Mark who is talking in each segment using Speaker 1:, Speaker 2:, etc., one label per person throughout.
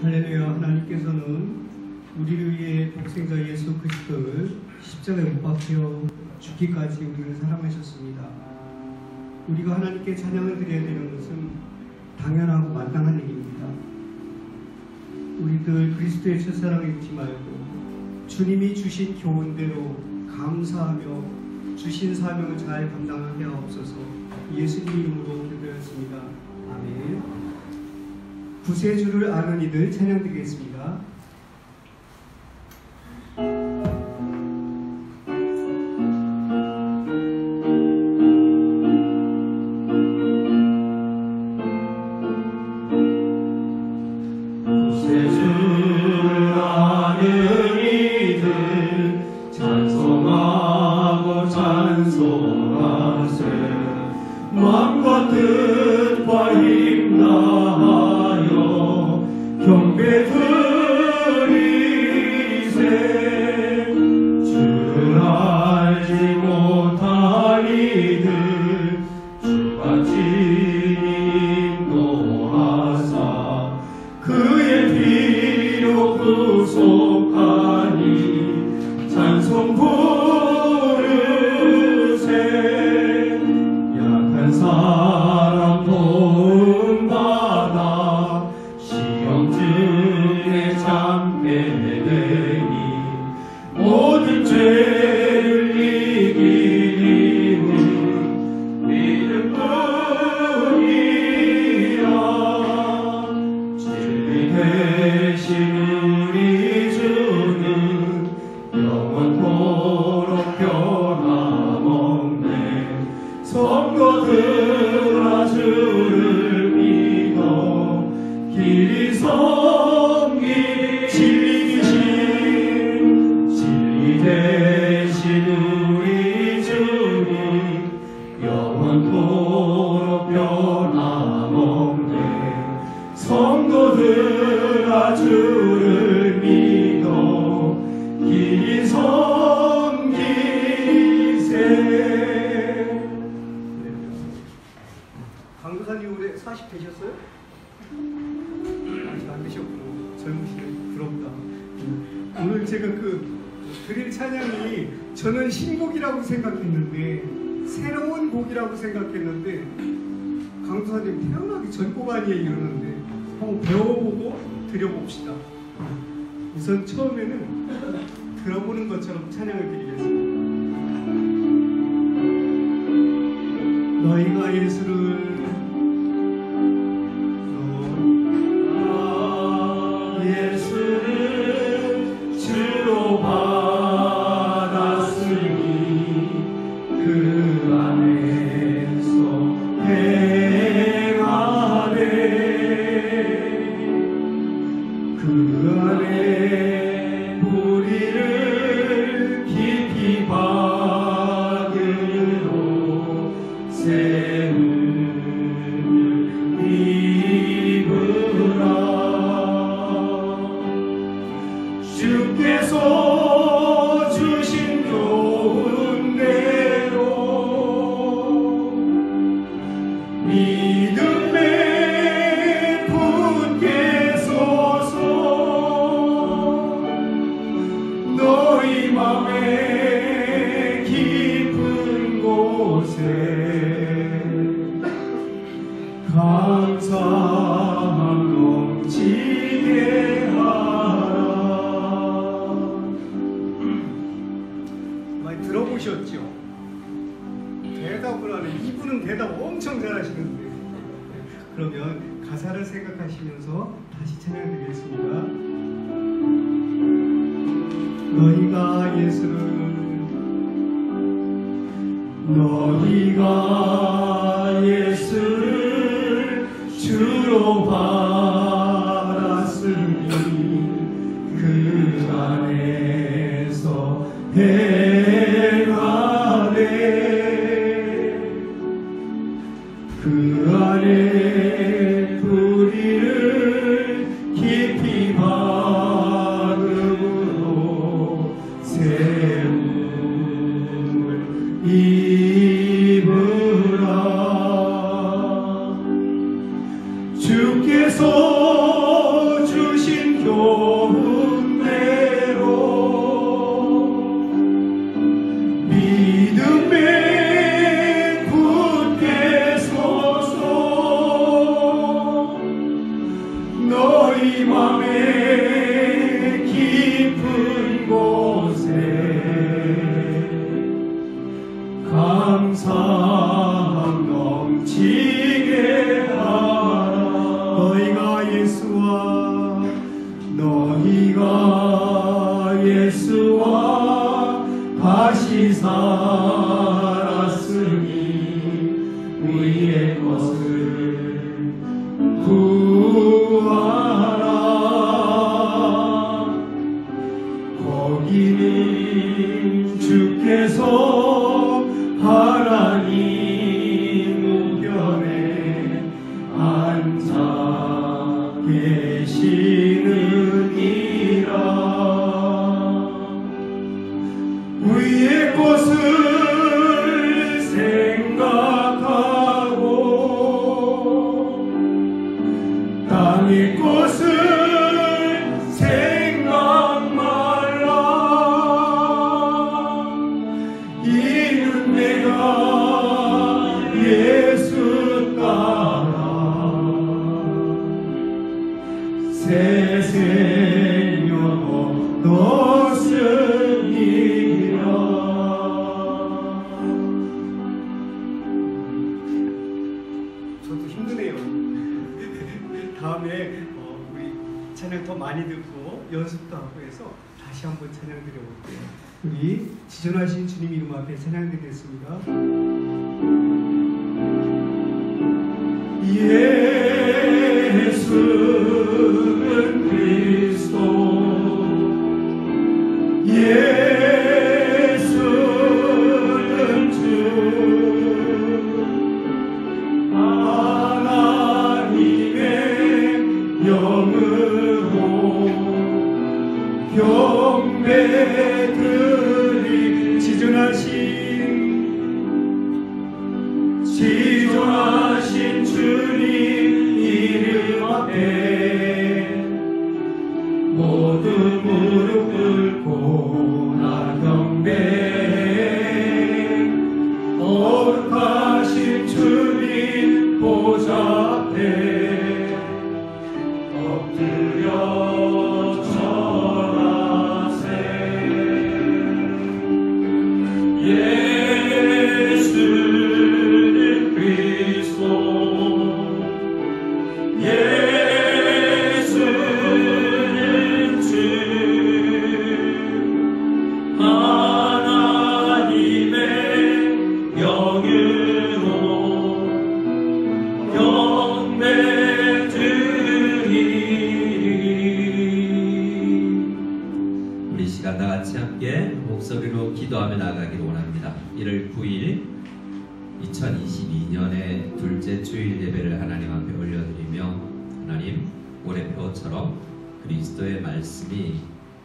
Speaker 1: 할렐루야. 하나님께서는 우리를 위해 독생자 예수 그리스도를 십자가에 못 박혀 죽기까지 우리를 사랑하셨습니다. 우리가 하나님께 찬양을 드려야 되는 것은 당연하고 마땅한 일입니다. 우리들 그리스도의 첫사랑을 잊지 말고 주님이 주신 교훈대로 감사하며 주신 사명을 잘 감당하게 하옵소서. 예수님 이름으로 기도드렸습니다. 아멘. 구세주를 아는 이들 찬양 드리겠습니다.
Speaker 2: 마음과 뜻과 힘 다하여 경배 드리세. 주를 알지 못할 이들 주가 친히 인도하사 그의 피로 구속하니 찬송 부르세. 사람 도움받아 시험중에 참게 되니 모든 죄를 이기는 믿음뿐이라. 진리 되신 우리 주는 영원토록 변함없네. 성도들아 주를 믿어 길이 섬기 진리 되신 우리 주님 영원토록 변함없네. 성도들아 주를 믿어 길이 섬기세.
Speaker 1: 강도사님 올해 40 되셨어요? 아직 안 되셨구나. 젊으시네. 부럽다. 오늘 제가 드릴 찬양이 저는 신곡이라고 생각했는데 새로운 곡이라고 생각했는데 강도사님 태어나기 전 곡 아니에요 이러는데 한번 배워보고 드려봅시다. 우선 처음에는 들어보는 것처럼 찬양을 드리겠습니다. 너희가 예수를
Speaker 2: 주로 받았으니 그 안에서 행하되 그 안에 우리를 깊이 박으로 세움을 입으라. 주께서 주신 교훈대로 믿음에 굳게 서서 너희 맘의 깊은 곳에 감사함 넘치게
Speaker 1: 들어보셨죠? 대답을 하네. 이분은 대답 엄청 잘하시는데. 그러면 가사를 생각하시면서 다시 찬양드리겠습니다. 너희가 예수를 주로 받았으니 그 안에서 그 안에 우리를 깊이 박음으로 세움을 입으라. 주께서 주신
Speaker 2: 너희가 예수와 다시 살았으니 우리의 것을 구하라. 거기는 주께서 하나님 우편에 앉아 계시느니라. 위의 것을 생각하고 땅의 것을 생각 말라. 이는 내가 예수 따라 새 생명 얻었으니라.
Speaker 1: 저도 힘드네요. 다음에 우리 찬양 더 많이 듣고 연습도 하고 해서 다시 한번 찬양 드려볼게요. 우리 지존하신 주님 이름 앞에 찬양 드리겠습니다.
Speaker 2: 예수는 그리스도, 예수는 주, 하나님의 영으로 경배드리. 지존하신 주님 이름 앞에 모두 무릎 꿇고 나 경배해. 거룩하신 주님 보좌 앞에 엎드려 절하세. 예수는 그리스도, 예수는 주, 하나님의 영으로 경배드리리.
Speaker 3: 우리 시간 다 같이 함께 목소리로 기도하며 나가기를 원합니다. 1월 9일 2022년의 둘째 주일 예배를 하나님 앞에 올려드리며, 하나님 올해표처럼 그리스도의 말씀이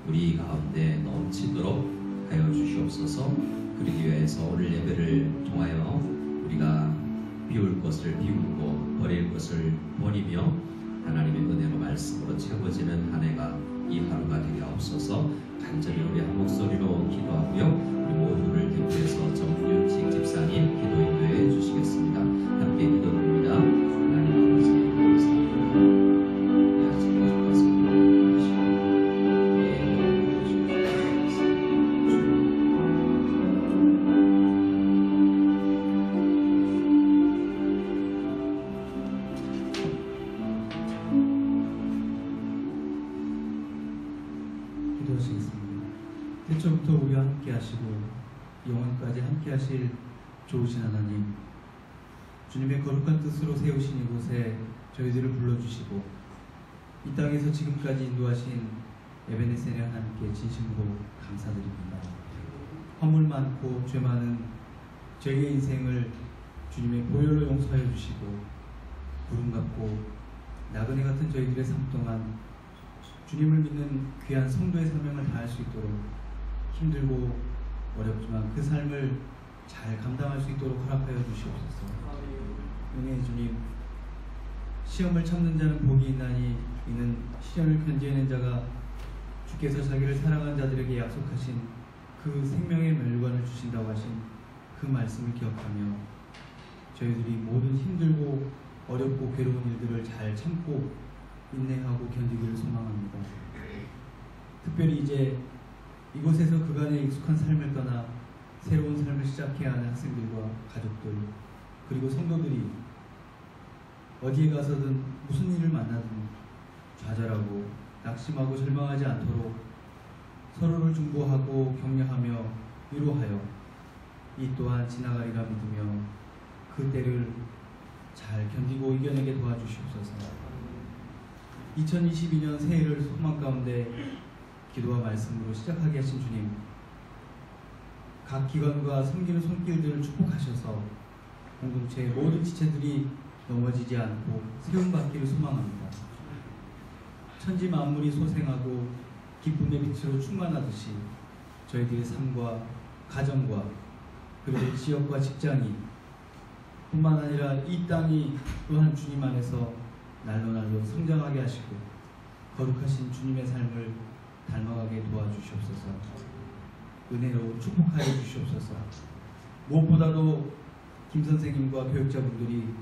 Speaker 3: 우리 가운데 넘치도록 하여 주시옵소서. 그러기 위해서 오늘 예배를 통하여 우리가 비울 것을 비우고 버릴 것을 버리며 하나님의 은혜로 말씀으로 채워지는 한 해가 이 하루가 되게 하옵소서. 간절히 우리 한 목소리로 기도하고요. 우리 모두를 대표해서 정윤식 집사님 기도 인도해 주시겠습니다. 함께 기도드립니다. 하나님 아버지 감사합니다. 이 아침 모든 것을 기도하시고
Speaker 4: 기도하시겠습니다. 태초부터 우리와 함께 하시고 영원까지 함께 하실 좋으신 하나님, 주님의 거룩한 뜻으로 세우신 이곳에 저희들을 불러주시고 이 땅에서 지금까지 인도하신 에베네셀의 하나님께 진심으로 감사드립니다. 허물 많고 죄 많은 저희의 인생을 주님의 보혈로 용서하여 주시고 구름 같고 나그네 같은 저희들의 삶 동안 주님을 믿는 귀한 성도의 사명을 다할 수 있도록 힘들고 어렵지만 그 삶을 잘 감당할 수 있도록 허락하여 주시옵소서. 은혜의 주님, 시험을 참는 자는 복이 있나니 이는 시련을 견디는 자가 주께서 자기를 사랑하는 자들에게 약속하신 그 생명의 멸관을 주신다고 하신 그 말씀을 기억하며 저희들이 모든 힘들고 어렵고 괴로운 일들을 잘 참고 인내하고 견디기를 소망합니다. 특별히 이제 이곳에서 그간의 익숙한 삶을 떠나 새로운 삶을 시작해야 하는 학생들과 가족들, 그리고 성도들이 어디에 가서든 무슨 일을 만나든 좌절하고 낙심하고 절망하지 않도록 서로를 중보하고 격려하며 위로하여 이 또한 지나가리라 믿으며 그 때를 잘 견디고 이겨내게 도와주시옵소서. 2022년 새해를 소망 가운데 기도와 말씀으로 시작하게 하신 주님, 각 기관과 섬기는 손길들을 축복하셔서 공동체의 모든 지체들이 넘어지지 않고 세움받기를 소망합니다. 천지 만물이 소생하고 기쁨의 빛으로 충만하듯이 저희들의 삶과 가정과 그리고 지역과 직장이 뿐만 아니라 이 땅이 또한 주님 안에서 날로 성장하게 하시고 거룩하신 주님의 삶을 닮아가게 도와주시옵소서. 은혜로 축복하여 주시옵소서. 무엇보다도 김 선생님과 교육자분들이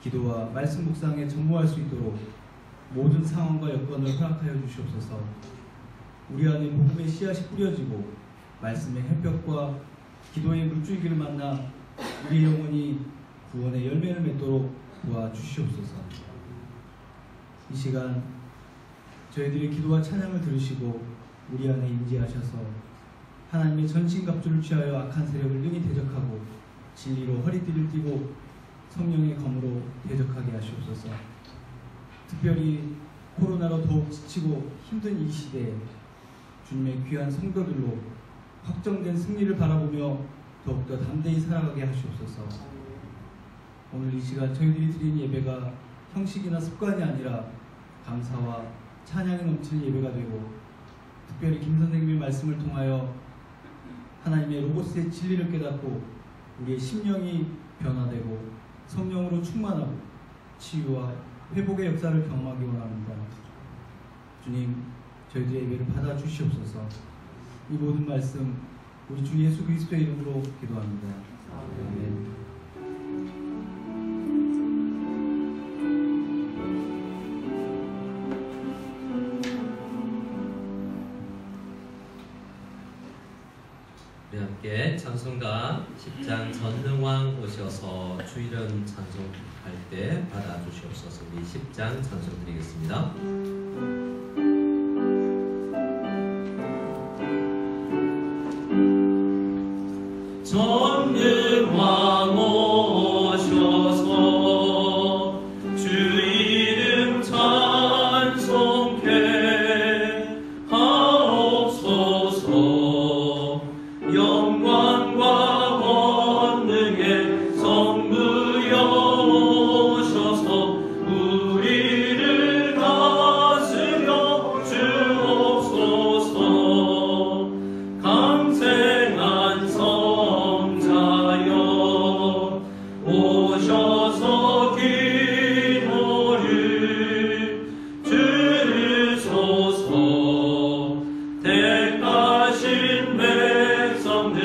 Speaker 4: 기도와 말씀 묵상에 전무할 수 있도록 모든 상황과 여건을 허락하여 주시옵소서. 우리 안에 복음의 씨앗이 뿌려지고 말씀의 햇볕과 기도의 물줄기를 만나 우리의 영혼이 구원의 열매를 맺도록 도와주시옵소서. 이 시간 저희들의 기도와 찬양을 들으시고 우리 안에 임재하셔서 하나님의 전신갑주를 취하여 악한 세력을 능히 대적하고 진리로 허리띠를 띠고 성령의 검으로 대적하게 하시옵소서. 특별히 코로나로 더욱 지치고 힘든 이 시대에 주님의 귀한 성도들로 확정된 승리를 바라보며 더욱더 담대히 살아가게 하시옵소서. 오늘 이 시간 저희들이 드린 예배가 형식이나 습관이 아니라 감사와 찬양이 넘치는 예배가 되고 특별히 김 선생님의 말씀을 통하여 하나님의 로고스의 진리를 깨닫고 우리의 심령이 변화되고 성령으로 충만하고 치유와 회복의 역사를 경험하기 원합니다. 주님, 저희들의 예배를 받아주시옵소서. 이 모든 말씀 우리 주 예수 그리스도의 이름으로 기도합니다. 아멘.
Speaker 3: 우리 함께 찬송가 10장 전능왕 오셔서 주일은 찬송할 때 받아주시옵소서. 우리 10장 찬송 드리겠습니다.
Speaker 2: 전능왕 오셔서 주 이름 찬송케 하옵소서. 영광과 권능의 성부여 오셔서 우리를 다스려 주옵소서. 강생한 성자여 오셔서 기도를 들으소서. 택하신 백성들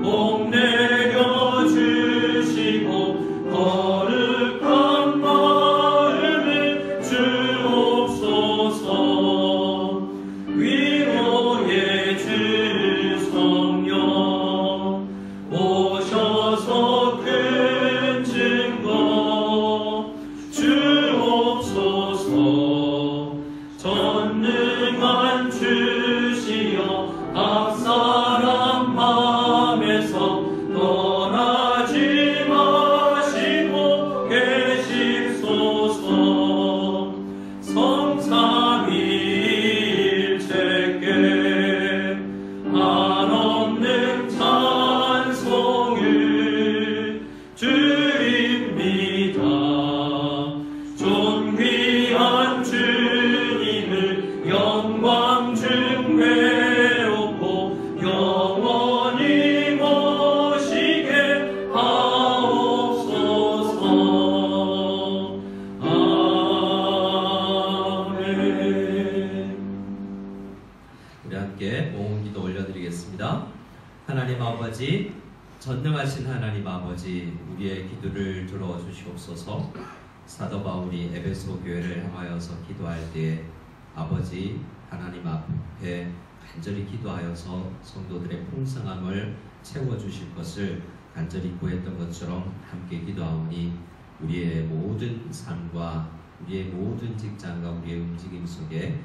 Speaker 2: 복내려 주시고 거룩한 마음을 주옵소서. 위로의 주 성령 오셔서 큰 증거 주옵소서. 전능한 주시여 각 사람 맘에서 떠나지 마시고 계시소서. 성삼위일체께 한없는 찬송을 드립니다. 존귀한 주님을 영광 중배우고 영원히 모시게 하옵소서. 아멘.
Speaker 3: 우리 함께 모음기도 올려드리겠습니다. 하나님 아버지, 전능하신 하나님 아버지, 우리의 기도를 들어주시옵소서. 사도 바울이 에베소 교회를 향하여서 기도할 때에 아버지 하나님 앞에 간절히 기도하여서 성도들의 풍성함을 채워주실 것을 간절히 구했던 것처럼 함께 기도하오니 우리의 모든 삶과 우리의 모든 직장과 우리의 움직임 속에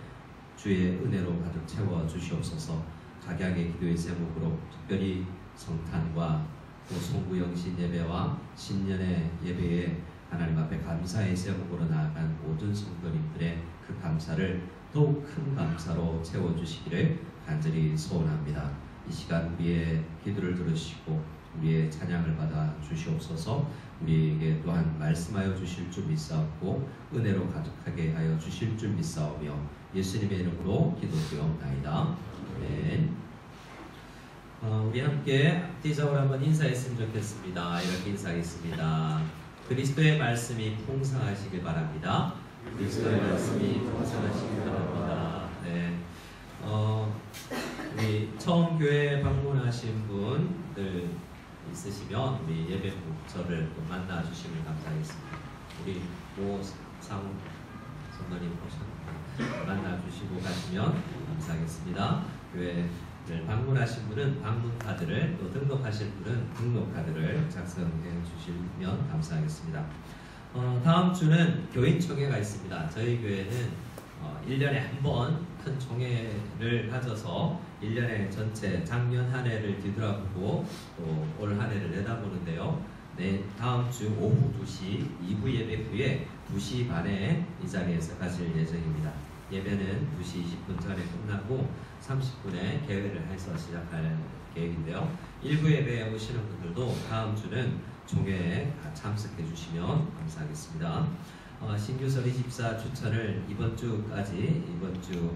Speaker 3: 주의 은혜로 가득 채워 주시옵소서. 각양의 기도의 제목으로 특별히 성탄과 또 송구영신 예배와 신년의 예배에 하나님 앞에 감사의 제목으로 나아간 모든 성도님들의 그 감사를 더욱 큰 감사로 채워주시기를 간절히 소원합니다. 이 시간 우리의 기도를 들으시고 우리의 찬양을 받아 주시옵소서. 우리에게 또한 말씀하여 주실 줄 믿사옵고 은혜로 가득하게 하여 주실 줄 믿사오며 예수님의 이름으로 기도드리옵나이다. 아멘. 우리 함께 앞뒤적으로 한번 인사했으면 좋겠습니다. 이렇게 인사하겠습니다. 그리스도의 말씀이 풍성하시길 바랍니다. 그리스도의 말씀이 풍성하시길 바랍니다. 네. 우리 처음 교회 방문하신 분들 있으시면 우리 예배 목적을 또 만나 주시면 감사하겠습니다. 우리 모상 선생님 오셨는데 만나 주시고 가시면 감사하겠습니다. 교회를 방문하신 분은 방문 카드를, 또 등록하실 분은 등록 카드를 작성해 주시면 감사하겠습니다. 다음 주는 교인 총회가 있습니다. 저희 교회는 1년에 한 번 큰 총회를 가져서 1년의 전체 작년 한 해를 뒤돌아보고 또 올 한 해를 내다보는데요. 네, 다음 주 오후 2시 2부 예배 후에 2시 반에 이 자리에서 가질 예정입니다. 예배는 2시 20분 전에 끝나고 30분에 개회를 해서 시작할 계획인데요. 1부 예배에 오시는 분들도 다음 주는 총회에 참석해 주시면 감사하겠습니다. 신규설 24 추천을 이번 주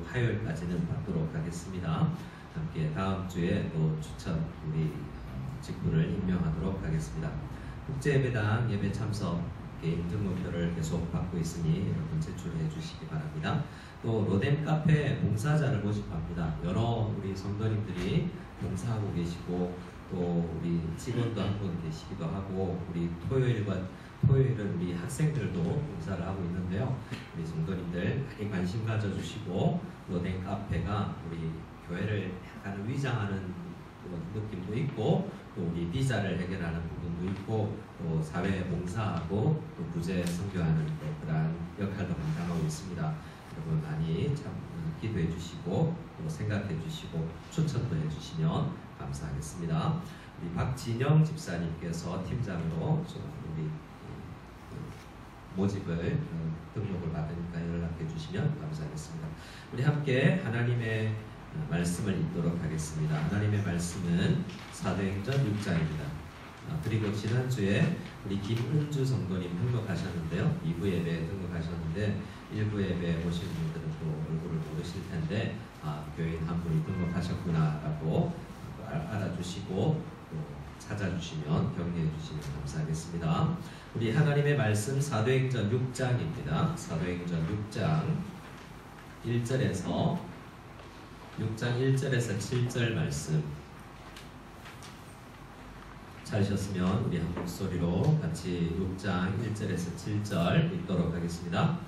Speaker 3: 화요일까지는 받도록 하겠습니다. 함께 다음 주에 또 추천 우리 직분을 임명하도록 하겠습니다. 국제예배당 예배 참석 개인 등록표를 계속 받고 있으니 여러분 제출해 주시기 바랍니다. 또 로뎀 카페 봉사자를 모집합니다. 여러 우리 성도님들이 봉사하고 계시고 또 우리 직원도 한 분 계시기도 하고 우리 토요일은 우리 학생들도 봉사를 하고 있는데요. 우리 성도님들 많이 관심 가져주시고 로뎀 카페가 우리 교회를 약간 위장하는 그런 느낌도 있고 또 우리 비자를 해결하는 부분도 있고 또 사회에 봉사하고 또 구제 선교하는 그런 역할도 감당하고 있습니다. 여러분 많이 참 기도해 주시고 또 생각해 주시고 추천도 해 주시면 감사하겠습니다. 우리 박진영 집사님께서 팀장으로 우리 모집을 등록을 받으니까 연락해 주시면 감사하겠습니다. 우리 함께 하나님의 말씀을 읽도록 하겠습니다. 하나님의 말씀은 사도행전 6장입니다. 그리고 지난주에 우리 김은주 성도님 등록하셨는데요. 2부 예배에 등록하셨는데 1부 예배에 오신 분들은 또 얼굴을 모르실 텐데 교인 한 분이 등록하셨구나 라고 알아주시고 또 찾아주시면 격려해 주시면 감사하겠습니다. 우리 하나님의 말씀 사도행전 6장입니다. 사도행전 6장 1절에서 7절 말씀 찾으셨으면 우리 한 목소리로 같이 6장 1절에서 7절 읽도록 하겠습니다.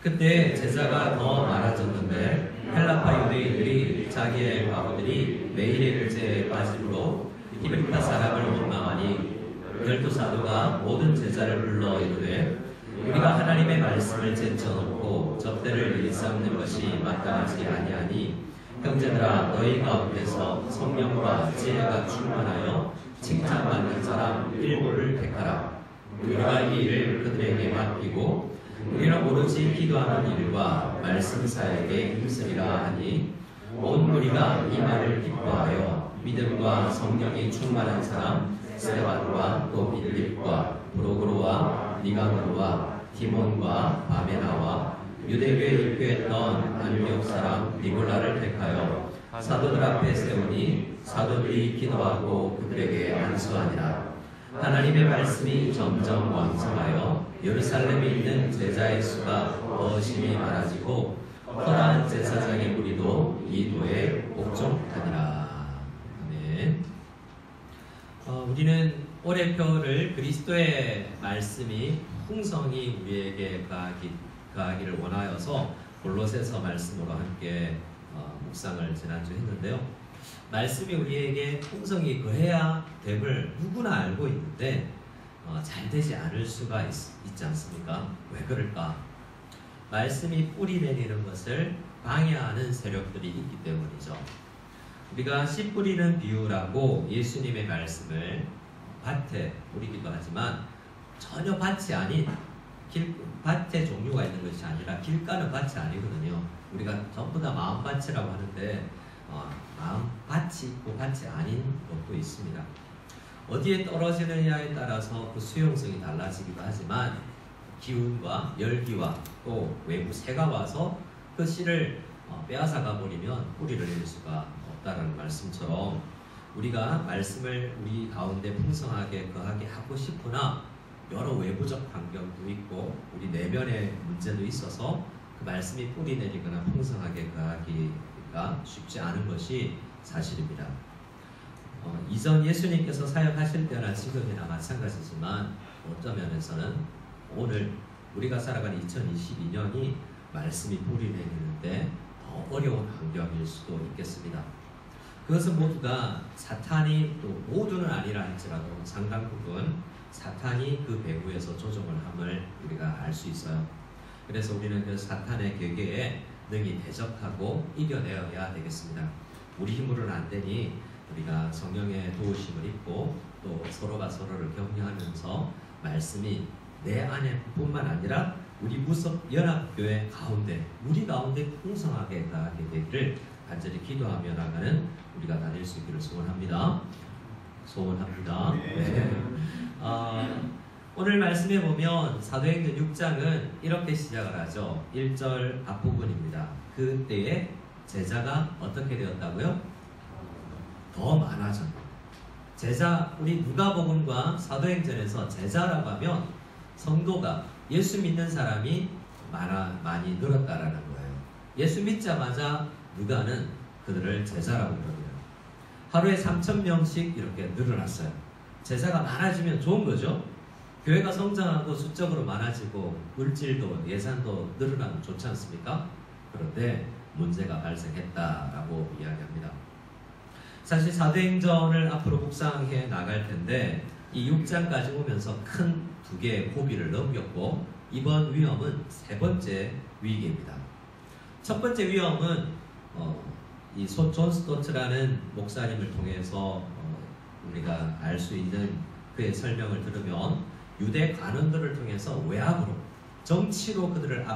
Speaker 3: 그때 제자가 더 많아졌는데 헬라파 유대인들이 자기의 과부들이 매일의 글제에 빠짐으로 히브리파 사람을 원망하니 열두 사도가 모든 제자를 불러 이르되 우리가 하나님의 말씀을 제쳐놓고 접대를 일삼는 것이 마땅하지 아니하니 형제들아 너희 가운데서 성령과 지혜가 충만하여 칭찬받는 사람 7을 택하라. 우리가 이 일을 그들에게 맡기고 우리는 오로지 기도하는 일과 말씀 사역에 힘쓰리라 하니 온 무리가 이 말을 기뻐하여 믿음과 성령이 충만한 사람 스데반과 또 빌립과 프로고로와 니가노와 디몬과 바메나와 유대교에 입교했던 안디옥 사람 니골라를 택하여 사도들 앞에 세우니 사도들이 기도하고 그들에게 안수하니라. 하나님의 말씀이 점점 왕성하여 예루살렘에 있는 제자의 수가 더 심히 많아지고 허다한 제사장의 무리도 이 도에 복종하니라. 아멘. 우리는 올해 표를 그리스도의 말씀이 풍성히 우리에게 가하기를 원하여서 골로새서 말씀으로 함께 묵상을 지난주 했는데요. 말씀이 우리에게 풍성히 그해야 됨을 누구나 알고 있는데 잘 되지 않을 수가 있지 않습니까? 왜 그럴까? 말씀이 뿌리 내리는 것을 방해하는 세력들이 있기 때문이죠. 우리가 씨 뿌리는 비유라고 예수님의 말씀을 밭에 뿌리기도 하지만 전혀 밭이 아닌 밭의 종류가 있는 것이 아니라 길가는 밭이 아니거든요. 우리가 전부 다 마음밭이라고 하는데 마음밭이 있고 밭이 아닌 것도 있습니다. 어디에 떨어지느냐에 따라서 그 수용성이 달라지기도 하지만 기운과 열기와 또 외부 새가 와서 그 씨를 빼앗아가 버리면 뿌리를 내릴 수가 없다라는 말씀처럼 우리가 말씀을 우리 가운데 풍성하게 거하게 하고 싶으나 여러 외부적 환경도 있고 우리 내면의 문제도 있어서 그 말씀이 뿌리 내리거나 풍성하게 거하기가 쉽지 않은 것이 사실입니다. 이전 예수님께서 사역하실 때나 지금이나 마찬가지지만 어떤 면에서는 오늘 우리가 살아가는 2022년이 말씀이 뿌리 내리는데 더 어려운 환경일 수도 있겠습니다. 그것은 모두가 사탄이 또 모두는 아니라 할지라도 상당 부분 사탄이 그 배후에서 조종을 함을 우리가 알 수 있어요. 그래서 우리는 그 사탄의 계계에 능히 대적하고 이겨내어야 되겠습니다. 우리 힘으로는 안 되니 우리가 성령의 도우심을 입고 또 서로가 서로를 격려하면서 말씀이 내 안에 뿐만 아니라 우리 무섭 연합교회 가운데 우리 가운데 풍성하게 나가게 되기를 간절히 기도하며 나가는 우리가 다닐 수 있기를 소원합니다. 네. 오늘 말씀에 보면 사도행전 6장은 이렇게 시작을 하죠. 1절 앞부분입니다. 그때에 제자가 어떻게 되었다고요? 더 많아졌다. 제자, 우리 누가복음과 사도행전에서 제자라고 하면 성도가 예수 믿는 사람이 많이 늘었다라는 거예요. 예수 믿자마자 누가는 그들을 제자라고 그러거든요. 하루에 3,000명씩 이렇게 늘어났어요. 제자가 많아지면 좋은 거죠. 교회가 성장하고 수적으로 많아지고 물질도 예산도 늘어나면 좋지 않습니까? 그런데 문제가 발생했다라고 이야기합니다. 사실 사도행전을 앞으로 묵상해 나갈 텐데 이 6장까지 오면서 큰 두 개의 고비를 넘겼고 이번 위험은 세 번째 위기입니다. 첫 번째 위험은 이 존 스토트라는 목사님을 통해서 우리가 알 수 있는 그의 설명을 들으면 유대 관원들을 통해서 외압으로 정치로 그들을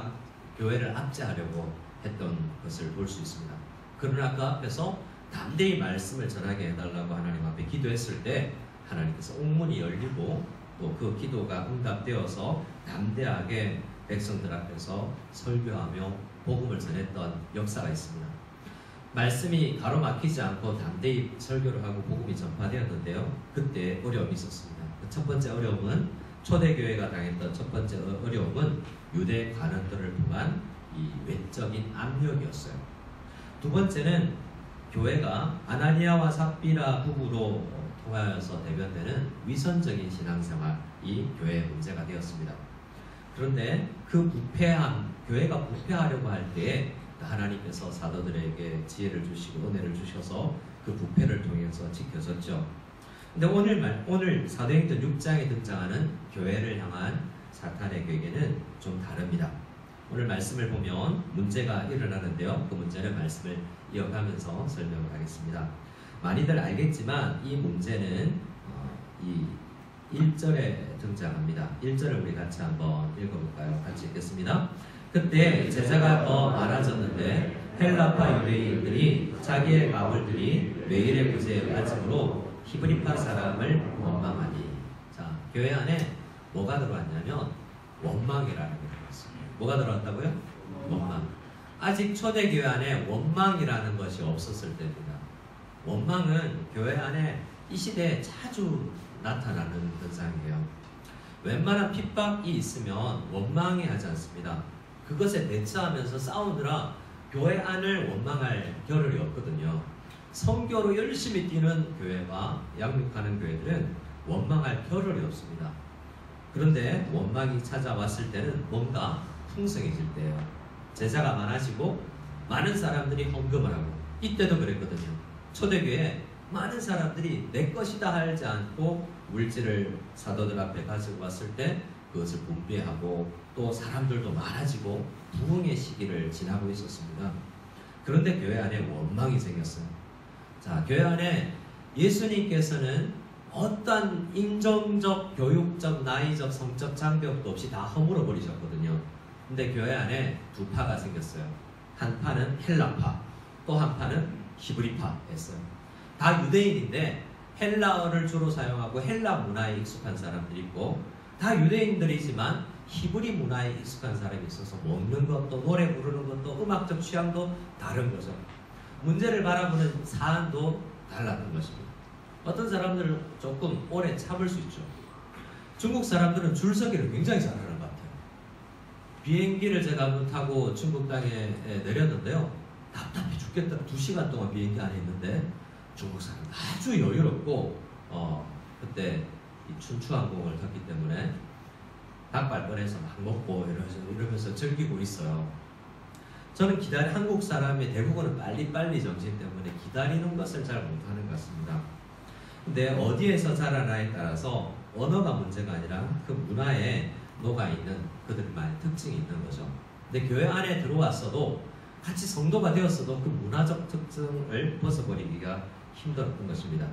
Speaker 3: 교회를 압제하려고 했던 것을 볼 수 있습니다. 그러나 그 앞에서 담대히 말씀을 전하게 해달라고 하나님 앞에 기도했을 때 하나님께서 옥문이 열리고 또 그 기도가 응답되어서 담대하게 백성들 앞에서 설교하며 복음을 전했던 역사가 있습니다. 말씀이 가로막히지 않고 담대히 설교를 하고 복음이 전파되었는데요. 그때 어려움이 있었습니다. 첫 번째 어려움은 초대교회가 당했던 첫 번째 어려움은 유대 관원들을 통한 이 외적인 압력이었어요. 두 번째는 교회가 아나니아와 삽비라 부부로 통하여서 대변되는 위선적인 신앙생활이 교회의 문제가 되었습니다. 그런데 그 부패함, 교회가 부패하려고 할 때에 하나님께서 사도들에게 지혜를 주시고 은혜를 주셔서 그 부패를 통해서 지켜졌죠. 근데 오늘 사도행전 6장에 등장하는 교회를 향한 사탄의 계획에는 좀 다릅니다. 오늘 말씀을 보면 문제가 일어나는데요. 그 문제는 말씀을 이어가면서 설명을 하겠습니다. 많이들 알겠지만 이 문제는 이 1절에 등장합니다. 1절을 우리 같이 한번 읽어볼까요? 같이 읽겠습니다. 그때 제자가 더 많아졌는데 헬라파 유대인들이 자기의 가불들이 매일의 구제에 빠짐으로 히브리파 사람을 원망하니. 자, 교회 안에 뭐가 들어왔냐면 원망이라는 게 들어왔습니다. 뭐가 들어왔다고요? 원망. 아직 초대교회 안에 원망이라는 것이 없었을 때입니다. 원망은 교회 안에 이 시대에 자주 나타나는 현상이에요. 웬만한 핍박이 있으면 원망이 하지 않습니다. 그것에 대처하면서 싸우느라 교회 안을 원망할 겨를이 없거든요. 선교로 열심히 뛰는 교회와 양육하는 교회들은 원망할 겨를이 없습니다. 그런데 원망이 찾아왔을 때는 뭔가 풍성해질 때예요. 제자가 많아지고 많은 사람들이 헌금을 하고, 이때도 그랬거든요. 초대교회에 많은 사람들이 내 것이다 하지 않고 물질을 사도들 앞에 가지고 왔을 때 그것을 분배하고 또 사람들도 많아지고 부흥의 시기를 지나고 있었습니다. 그런데 교회 안에 원망이 생겼어요. 자, 교회 안에 예수님께서는 어떤 인종적, 교육적, 나이적, 성적 장벽도 없이 다 허물어 버리셨거든요. 근데 교회 안에 두 파가 생겼어요. 한 파는 헬라파, 또 한 파는 히브리파였어요. 다 유대인인데 헬라어를 주로 사용하고 헬라 문화에 익숙한 사람들이 있고, 다 유대인들이지만 히브리 문화에 익숙한 사람이 있어서 먹는 것도 노래 부르는 것도 음악적 취향도 다른 거죠. 문제를 바라보는 사안도 달랐던 것입니다. 어떤 사람들은 조금 오래 참을 수 있죠. 중국 사람들은 줄서기를 굉장히 잘하는 것 같아요. 비행기를 제가 한번 타고 중국 땅에 내렸는데요. 답답해 죽겠다. 2시간 동안 비행기 안에 있는데 중국 사람 아주 여유롭고 그때 이 춘추항공을 탔기 때문에 닭발 꺼내서 막 먹고 이러면서 즐기고 있어요. 저는 한국 사람의 대부분은 빨리빨리 정신 때문에 기다리는 것을 잘 못하는 것 같습니다. 근데 어디에서 자라나에 따라서 언어가 문제가 아니라 그 문화에 녹아있는 그들만의 특징이 있는 거죠. 근데 교회 안에 들어왔어도 같이 성도가 되었어도 그 문화적 특징을 벗어버리기가 힘들었던 것입니다.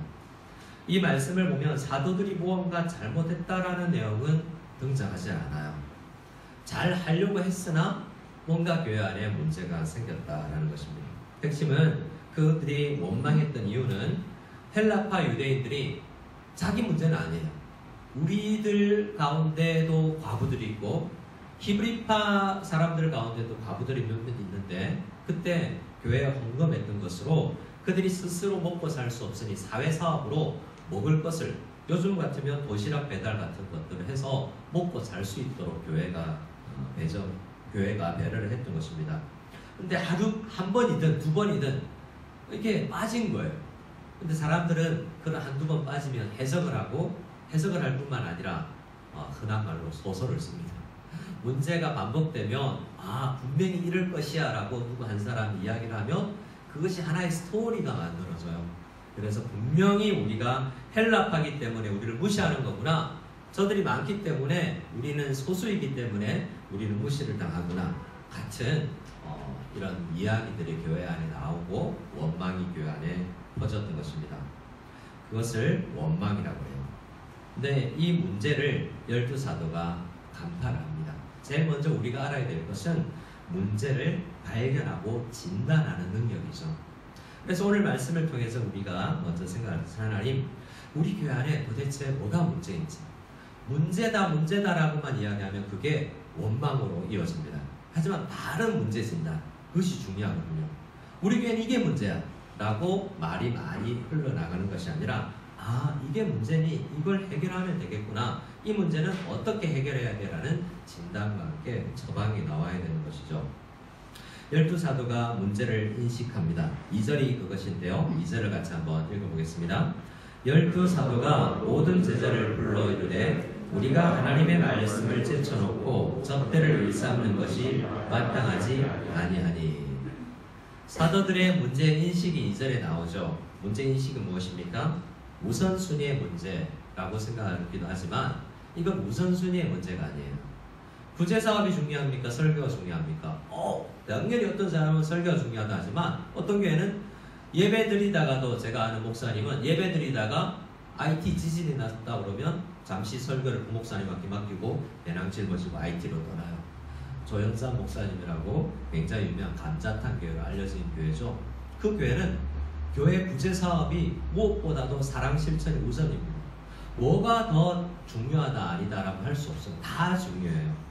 Speaker 3: 이 말씀을 보면 사도들이 무언가 잘못했다라는 내용은 등장하지 않아요. 잘 하려고 했으나 뭔가 교회 안에 문제가 생겼다라는 것입니다. 핵심은 그들이 원망했던 이유는 헬라파 유대인들이 자기 문제는 아니에요. 우리들 가운데도 과부들이 있고 히브리파 사람들 가운데도 과부들이 몇몇 있는데 그때 교회에 헌금했던 것으로 그들이 스스로 먹고 살 수 없으니 사회사업으로 먹을 것을 요즘 같으면 도시락 배달 같은 것들을 해서 먹고 살 수 있도록 교회가 배려를 했던 것입니다. 근데 하루 한 번이든 두 번이든 이렇게 빠진 거예요. 근데 사람들은 그런 한두 번 빠지면 해석을 할 뿐만 아니라 흔한 말로 소설을 씁니다. 문제가 반복되면 분명히 이럴 것이야 라고 누구 한 사람이 이야기를 하면 그것이 하나의 스토리가 만들어져요. 그래서 분명히 우리가 헬라파기 때문에 우리를 무시하는 거구나, 저들이 많기 때문에 우리는 소수이기 때문에 우리는 무시를 당하구나 같은 이런 이야기들이 교회 안에 나오고 원망이 교회 안에 퍼졌던 것입니다. 그것을 원망이라고 해요. 근데 이 문제를 12사도가 간파를 합니다. 제일 먼저 우리가 알아야 될 것은 문제를 발견하고 진단하는 능력이죠. 그래서 오늘 말씀을 통해서 우리가 먼저 생각하는 하나님, 우리 교회 안에 도대체 뭐가 문제인지, 문제다라고만 이야기하면 그게 원망으로 이어집니다. 하지만 다른 문제 진단, 그것이 중요하거든요. 우리 교회는 이게 문제야 라고 말이 많이 흘러나가는 것이 아니라 이게 문제니 이걸 해결하면 되겠구나, 이 문제는 어떻게 해결해야 되라는 진단과 함께 처방이 나와야 되는 것이죠. 12사도가 문제를 인식합니다. 2절이 그것인데요. 2절을 같이 한번 읽어보겠습니다. 12사도가 모든 제자를 불러 이르되 우리가 하나님의 말씀을 제쳐놓고 접대를 일삼는 것이 마땅하지 아니하니. 사도들의 문제인식이 2절에 나오죠. 문제인식은 무엇입니까? 우선순위의 문제라고 생각하기도 하지만 이건 우선순위의 문제가 아니에요. 구제사업이 중요합니까? 설교가 중요합니까? 당연히 어떤 사람은 설교가 중요하다 하지만 어떤 교회는 예배드리다가도, 제가 아는 목사님은 예배드리다가 IT 지진이 났다 그러면 잠시 설교를 그 목사님한테 맡기고 배낭 짊어지고 IT로 떠나요. 조영삼 목사님이라고 굉장히 유명한 감자탕 교회로 알려진 교회죠. 그 교회는 교회 구제사업이 무엇보다도 사랑 실천이 우선입니다. 뭐가 더 중요하다 아니다라고 할 수 없어요. 다 중요해요.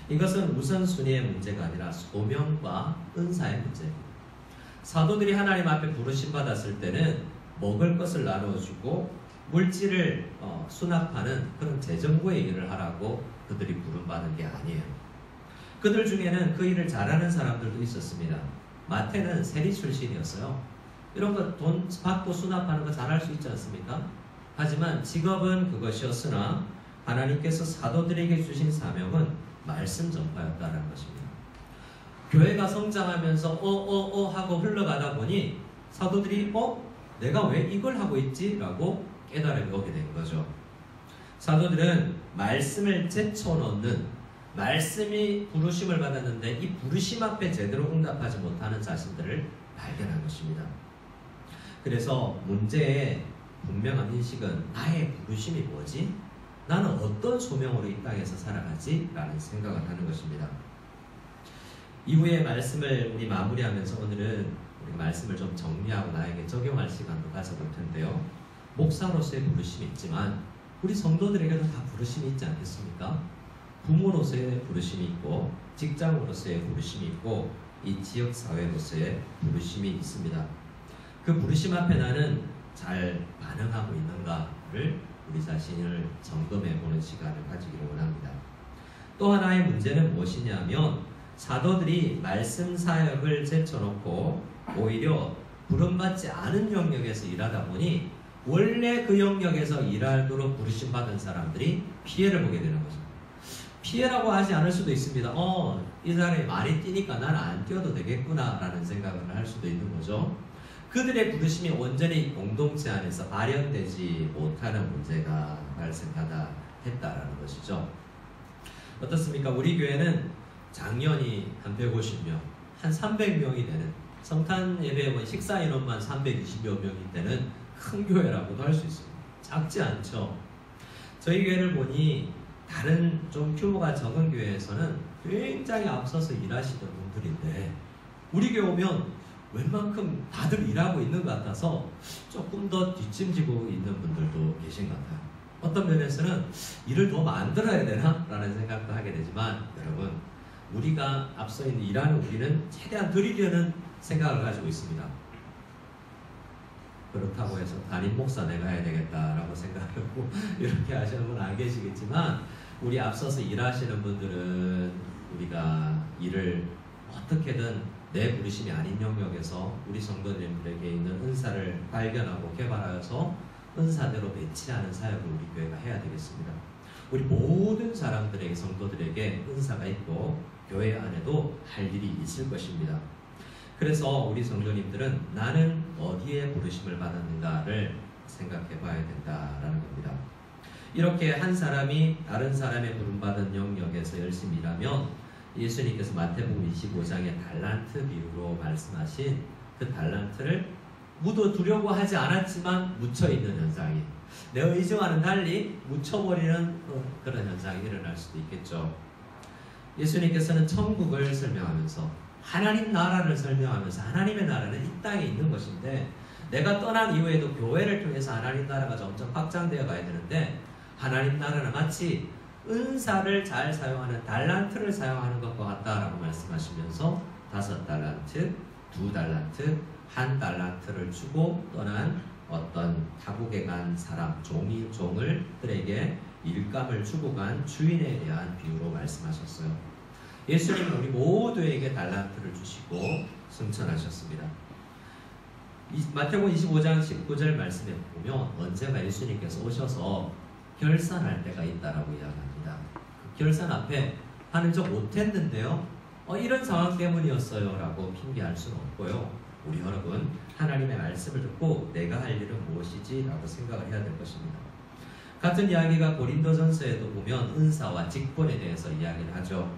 Speaker 3: 이것은 우선순위의 문제가 아니라 소명과 은사의 문제입니다. 사도들이 하나님 앞에 부르심 받았을 때는 먹을 것을 나누어주고 물질을 수납하는 그런 재정부의 일을 하라고 그들이 부름받은 게 아니에요. 그들 중에는 그 일을 잘하는 사람들도 있었습니다. 마태는 세리 출신이었어요. 이런 거 돈 받고 수납하는 거 잘할 수 있지 않습니까? 하지만 직업은 그것이었으나 하나님께서 사도들에게 주신 사명은 말씀 전파였다는 것입니다. 교회가 성장하면서 하고 흘러가다 보니 사도들이 내가 왜 이걸 하고 있지? 라고 깨달음이 오게 된 거죠. 사도들은 말씀을 제쳐놓는, 말씀이 부르심을 받았는데 이 부르심 앞에 제대로 응답하지 못하는 자신들을 발견한 것입니다. 그래서 문제의 분명한 인식은 나의 부르심이 뭐지? 나는 어떤 소명으로 이 땅에서 살아가지? 라는 생각을 하는 것입니다. 이후의 말씀을 우리 마무리하면서 오늘은 우리 말씀을 좀 정리하고 나에게 적용할 시간도 가져볼 텐데요. 목사로서의 부르심이 있지만 우리 성도들에게도 다 부르심이 있지 않겠습니까? 부모로서의 부르심이 있고, 직장으로서의 부르심이 있고, 이 지역사회로서의 부르심이 있습니다. 그 부르심 앞에 나는 잘 반응하고 있는가를 우리 자신을 점검해 보는 시간을 가지기를 원합니다. 또 하나의 문제는 무엇이냐면 사도들이 말씀 사역을 제쳐놓고 오히려 부름받지 않은 영역에서 일하다 보니 원래 그 영역에서 일하도록 부르심 받은 사람들이 피해를 보게 되는 거죠. 피해라고 하지 않을 수도 있습니다. 이 사람이 많이 뛰니까 나는 안 뛰어도 되겠구나 라는 생각을 할 수도 있는 거죠. 그들의 부르심이 온전히 공동체 안에서 발현되지 못하는 문제가 발생하다 했다라는 것이죠. 어떻습니까? 우리 교회는 작년이 한 150명, 한 300명이 되는, 성탄 예배 식사 인원만 320여 명일 때는 큰 교회라고도 할 수 있습니다. 작지 않죠. 저희 교회를 보니 다른 좀 규모가 적은 교회에서는 굉장히 앞서서 일하시던 분들인데 우리 교회 오면 웬만큼 다들 일하고 있는 것 같아서 조금 더 뒷짐지고 있는 분들도 계신 것 같아요. 어떤 면에서는 일을 더 만들어야 되나? 라는 생각도 하게 되지만 여러분, 우리가 앞서 있는 일하는 우리는 최대한 드리려는 생각을 가지고 있습니다. 그렇다고 해서 담임 목사 내가 해야 되겠다라고 생각하고 이렇게 하시는 분 안 계시겠지만 우리 앞서서 일하시는 분들은 우리가 일을 어떻게든 내 부르심이 아닌 영역에서 우리 성도님들에게 있는 은사를 발견하고 개발하여서 은사대로 배치하는 사역을 우리 교회가 해야 되겠습니다. 우리 모든 사람들에게, 성도들에게 은사가 있고 교회 안에도 할 일이 있을 것입니다. 그래서 우리 성도님들은 나는 어디에 부르심을 받았는가를 생각해 봐야 된다라는 겁니다. 이렇게 한 사람이 다른 사람의 부름받은 영역에서 열심히 일하면 예수님께서 마태복음 25장의 달란트 비유로 말씀하신 그 달란트를 묻어두려고 하지 않았지만 묻혀있는 현상이, 내 의지와는 달리 묻혀버리는 그런 현상이 일어날 수도 있겠죠. 예수님께서는 천국을 설명하면서, 하나님 나라를 설명하면서, 하나님의 나라는 이 땅에 있는 것인데 내가 떠난 이후에도 교회를 통해서 하나님 나라가 점점 확장되어 가야 되는데 하나님 나라는 마치 은사를 잘 사용하는 달란트를 사용하는 것과 같다라고 말씀하시면서 5달란트, 2달란트, 1달란트를 주고 떠난 어떤 타국에 간 사람, 종들에게 일감을 주고 간 주인에 대한 비유로 말씀하셨어요. 예수님은 우리 모두에게 달란트를 주시고 승천하셨습니다. 마태복음 25장 19절 말씀에 보면 언제가 예수님께서 오셔서 결산할 때가 있다라고 이야기합니다. 그 결산 앞에 하는 저 못했는데요, 이런 상황 때문이었어요 라고 핑계할 수는 없고요. 우리 여러분, 하나님의 말씀을 듣고 내가 할 일은 무엇이지? 라고 생각을 해야 될 것입니다. 같은 이야기가 고린도전서에도 보면 은사와 직분에 대해서 이야기를 하죠.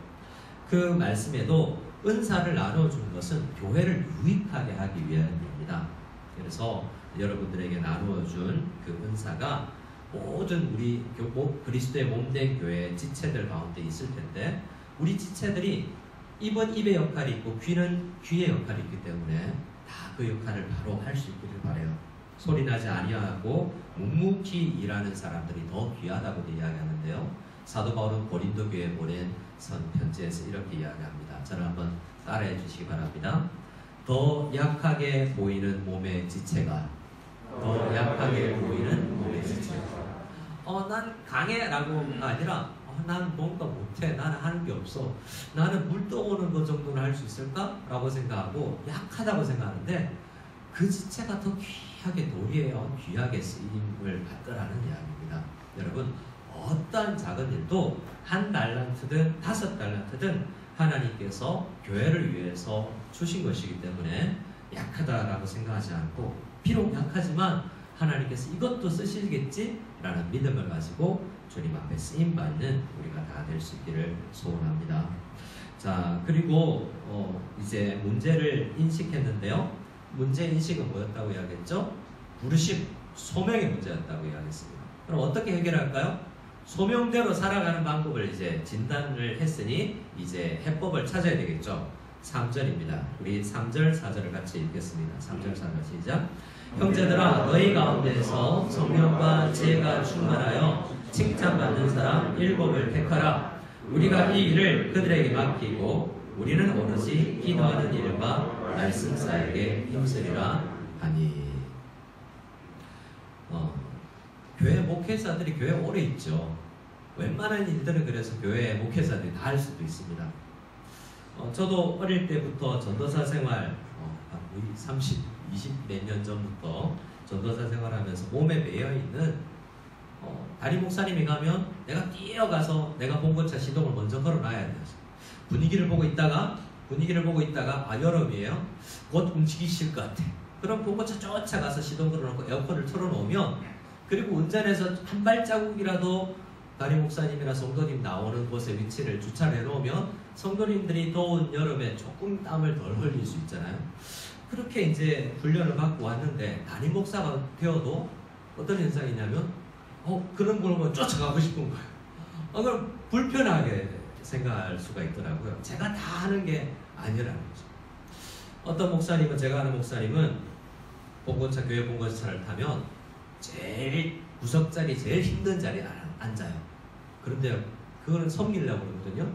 Speaker 3: 그 말씀에도 은사를 나눠준 것은 교회를 유익하게 하기 위함입니다. 그래서 여러분들에게 나누어준 그 은사가 모든 우리 그리스도의 몸된 교회의 지체들 가운데 있을 텐데 우리 지체들이 입은 입의 역할이 있고 귀는 귀의 역할이 있기 때문에 다 그 역할을 바로 할 수 있기를 바라요. 소리나지 아니하고 묵묵히 일하는 사람들이 더 귀하다고도 이야기하는데요. 사도 바울은 고린도 교회에 보낸 편지에서 이렇게 이야기합니다. 저를 한번 따라해 주시기 바랍니다. 더 약하게 보이는 몸의 지체가 더 약하게 보이는 몸의 지체가 난 강해라고 아니라 난 뭔가 못해, 나는 하는 게 없어, 나는 물 떠오는 것 정도는 할 수 있을까? 라고 생각하고 약하다고 생각하는데 그 지체가 더 귀하게 도리에요, 귀하게 쓰임을 받더라는 이야기입니다. 여러분, 어떤 작은 일도 1달란트든 5달란트든 하나님께서 교회를 위해서 주신 것이기 때문에 약하다라고 생각하지 않고, 비록 약하지만 하나님께서 이것도 쓰시겠지? 라는 믿음을 가지고 주님 앞에 쓰임 받는 우리가 다 될 수 있기를 소원합니다. 자, 그리고 이제 문제를 인식했는데요. 문제 인식은 뭐였다고 이야기했죠? 부르심, 소명의 문제였다고 이야기했습니다. 그럼 어떻게 해결할까요? 소명대로 살아가는 방법을 이제 진단을 했으니 이제 해법을 찾아야 되겠죠. 3절입니다. 우리 3절, 4절을 같이 읽겠습니다. 3절, 4절 시작. 형제들아, 너희 가운데서 성령과 지혜가 충만하여 칭찬받는 사람 7을 택하라. 우리가 이 일을 그들에게 맡기고 우리는 오로지 기도하는 일과 말씀 사역에 힘쓰리라 하니. 교회 목회자들이 교회 오래 있죠. 웬만한 일들은 그래서 교회 목회자들이 다 할 수도 있습니다. 저도 어릴 때부터 전도사 생활 30, 20 몇 년 전부터 전도사 생활하면서 몸에 배어있는 담임 목사님이 가면 내가 뛰어가서 내가 봉고차 시동을 먼저 걸어놔야 돼요. 분위기를 보고 있다가 여름이에요. 곧 움직이실 것 같아. 그럼 봉고차 쫓아가서 시동 걸어놓고 에어컨을 틀어놓으면, 그리고 운전해서 한 발자국이라도 담임 목사님이나 성도님 나오는 곳에 위치를 주차를 해놓으면 성도님들이 더운 여름에 조금 땀을 덜 흘릴 수 있잖아요. 그렇게 이제 훈련을 받고 왔는데 담임 목사가 되어도 어떤 현상이 있냐면 그런 걸 보면 쫓아가고 싶은 거예요. 그럼 불편하게 생각할 수가 있더라고요. 제가 다 하는 게 아니라는 거죠. 어떤 목사님은, 제가 아는 목사님은 봉고차, 교회 봉고차를 타면 제일 구석자리, 제일 힘든 자리에 앉아요. 그런데 그거는 섬기려고 그러거든요.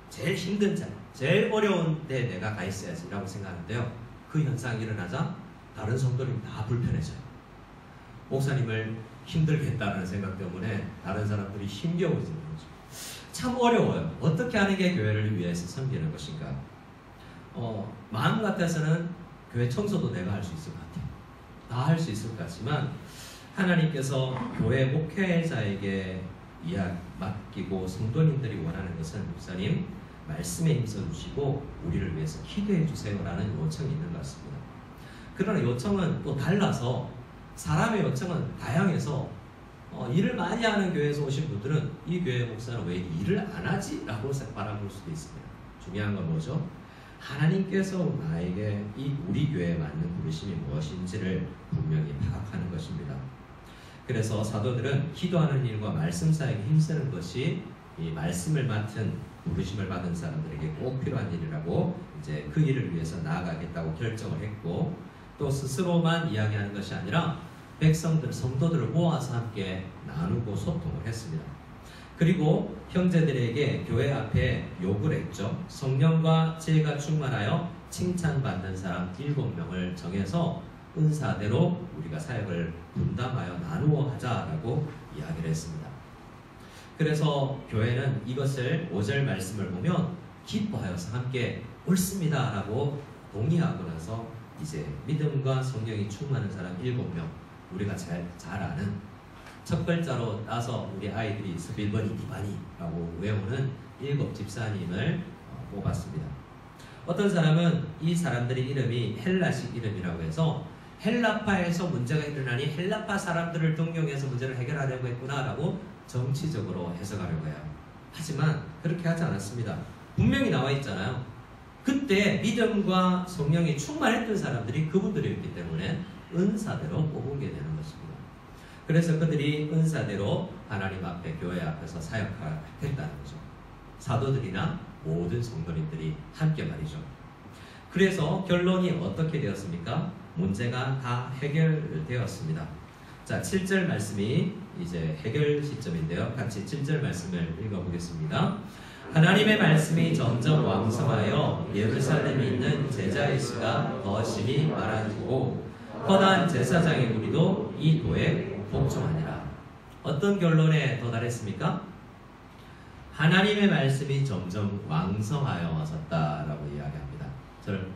Speaker 3: 제일 힘든 자리, 제일 어려운 데 내가 가 있어야지 라고 생각하는데요. 그 현상이 일어나자 다른 성도들이 다 불편해져요. 목사님을 힘들게 했다는 생각 때문에 다른 사람들이 힘겨워지는 거죠. 참 어려워요. 어떻게 하는 게 교회를 위해서 섬기는 것인가. 마음 같아서는 교회 청소도 내가 할 수 있을 것 같아요. 다 할 수 있을 것 같지만 하나님께서 교회 목회자에게 맡기고 성도님들이 원하는 것은, 목사님 말씀에 힘써 주시고 우리를 위해서 기도해 주세요라는 요청이 있는 것 같습니다. 그러나 요청은 또 달라서, 사람의 요청은 다양해서 일을 많이 하는 교회에서 오신 분들은 이 교회 목사는 왜 일을 안 하지? 라고 바라볼 수도 있습니다. 중요한 건 뭐죠? 하나님께서 나에게 우리 교회에 맞는 부르심이 무엇인지를 분명히 파악하는 것입니다. 그래서 사도들은 기도하는 일과 말씀 사역에 힘쓰는 것이 이 말씀을 맡은 부르심을 받은 사람들에게 꼭 필요한 일이라고 이제 그 일을 위해서 나아가겠다고 결정을 했고, 또 스스로만 이야기하는 것이 아니라 백성들, 성도들을 모아서 함께 나누고 소통을 했습니다. 그리고 형제들에게 교회 앞에 욕을 했죠. 성령과 지혜가 충만하여 칭찬받는 사람 7명을 정해서 은사대로 우리가 사역을 분담하여 나누어 하자라고 이야기를 했습니다. 그래서 교회는 이것을 5절 말씀을 보면 기뻐하여서 함께 옳습니다 라고 동의하고 나서 이제 믿음과 성령이 충만한 사람 7명, 우리가 잘 아는 첫 글자로 따서 우리 아이들이 스빌버니 디바니라고 외우는 7 집사님을 뽑았습니다. 어떤 사람은 이 사람들의 이름이 헬라식 이름이라고 해서 헬라파에서 문제가 일어나니 헬라파 사람들을 등용해서 문제를 해결하려고 했구나라고 정치적으로 해석하려고 해요. 하지만 그렇게 하지 않았습니다. 분명히 나와 있잖아요. 그때 믿음과 성령이 충만했던 사람들이 그분들이었기 때문에 은사대로 뽑은 게 되는 것입니다. 그래서 그들이 은사대로 하나님 앞에, 교회 앞에서 사역했다는 거죠. 사도들이나 모든 성도님들이 함께 말이죠. 그래서 결론이 어떻게 되었습니까? 문제가 다 해결되었습니다. 자, 7절 말씀이 이제 해결 시점인데요. 같이 7절 말씀을 읽어보겠습니다. 하나님의 말씀이 점점 왕성하여 예루살렘에 있는 제자의 수가 더 심히 많아지고 허다한 제사장의 무리도 이 도에 복종하니라. 어떤 결론에 도달했습니까? 하나님의 말씀이 점점 왕성하여 왔었다라고 이야기합니다.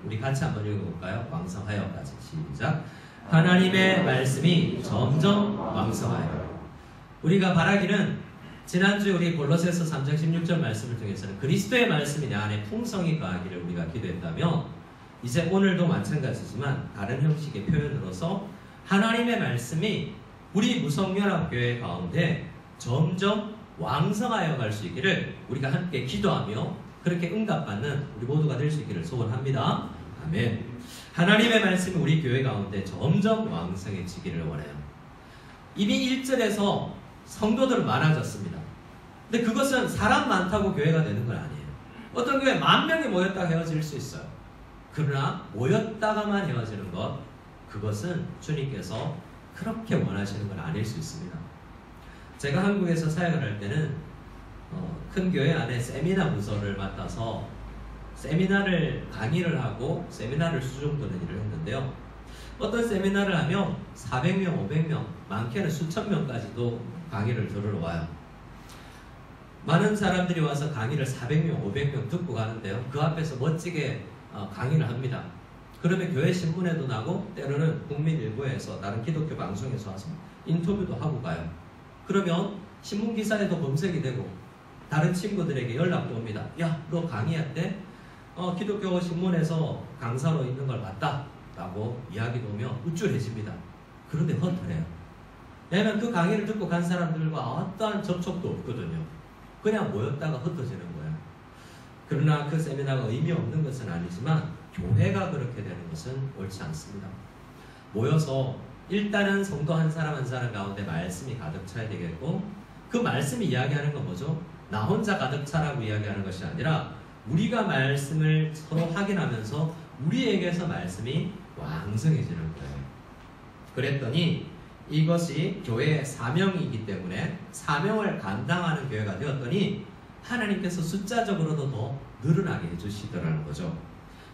Speaker 3: 우리 같이 한번 읽어볼까요? 왕성하여까지 시작. 하나님의 말씀이 점점 왕성하여. 우리가 바라기는 지난주에 우리 골로새서 3장 16절 말씀을 통해서는 그리스도의 말씀이 내 안에 풍성히 거하기를 우리가 기도했다면, 이제 오늘도 마찬가지지만 다른 형식의 표현으로서 하나님의 말씀이 우리 무성연합교회 가운데 점점 왕성하여 갈 수 있기를 우리가 함께 기도하며 그렇게 응답받는 우리 모두가 될 수 있기를 소원합니다. 아멘. 하나님의 말씀이 우리 교회 가운데 점점 왕성해지기를 원해요. 이미 1절에서 성도들은 많아졌습니다. 근데 그것은 사람 많다고 교회가 되는 건 아니에요. 어떤 교회 10,000명이 모였다가 헤어질 수 있어요. 그러나 모였다가만 헤어지는 것, 그것은 주님께서 그렇게 원하시는 건 아닐 수 있습니다. 제가 한국에서 사역을 할 때는 큰 교회 안에 세미나 부서를 맡아서 세미나를 강의를 하고 세미나를 수종드는 일을 했는데요. 어떤 세미나를 하면 400명, 500명, 많게는 수천 명까지도 강의를 들으러 와요. 많은 사람들이 와서 강의를 400명, 500명 듣고 가는데요. 그 앞에서 멋지게 강의를 합니다. 그러면 교회 신문에도 나고 때로는 국민일보에서 다른 기독교 방송에서 와서 인터뷰도 하고 가요. 그러면 신문 기사에도 검색이 되고 다른 친구들에게 연락도 옵니다. 야, 너 강의할 때 기독교 신문에서 강사로 있는 걸 봤다 라고 이야기도 오면 우쭐해집니다. 그런데 허탈해요. 왜냐하면 그 강의를 듣고 간 사람들과 어떠한 접촉도 없거든요. 그냥 모였다가 흩어지는 거예요. 그러나 그 세미나가 의미 없는 것은 아니지만 교회가 그렇게 되는 것은 옳지 않습니다. 모여서 일단은 성도 한 사람 한 사람 가운데 말씀이 가득 차야 되겠고, 그 말씀이 이야기하는 건 뭐죠? 나 혼자 가득 차라고 이야기하는 것이 아니라 우리가 말씀을 서로 확인하면서 우리에게서 말씀이 왕성해지는 거예요. 그랬더니 이것이 교회의 사명이기 때문에 사명을 감당하는 교회가 되었더니 하나님께서 숫자적으로도 더 늘어나게 해주시더라는 거죠.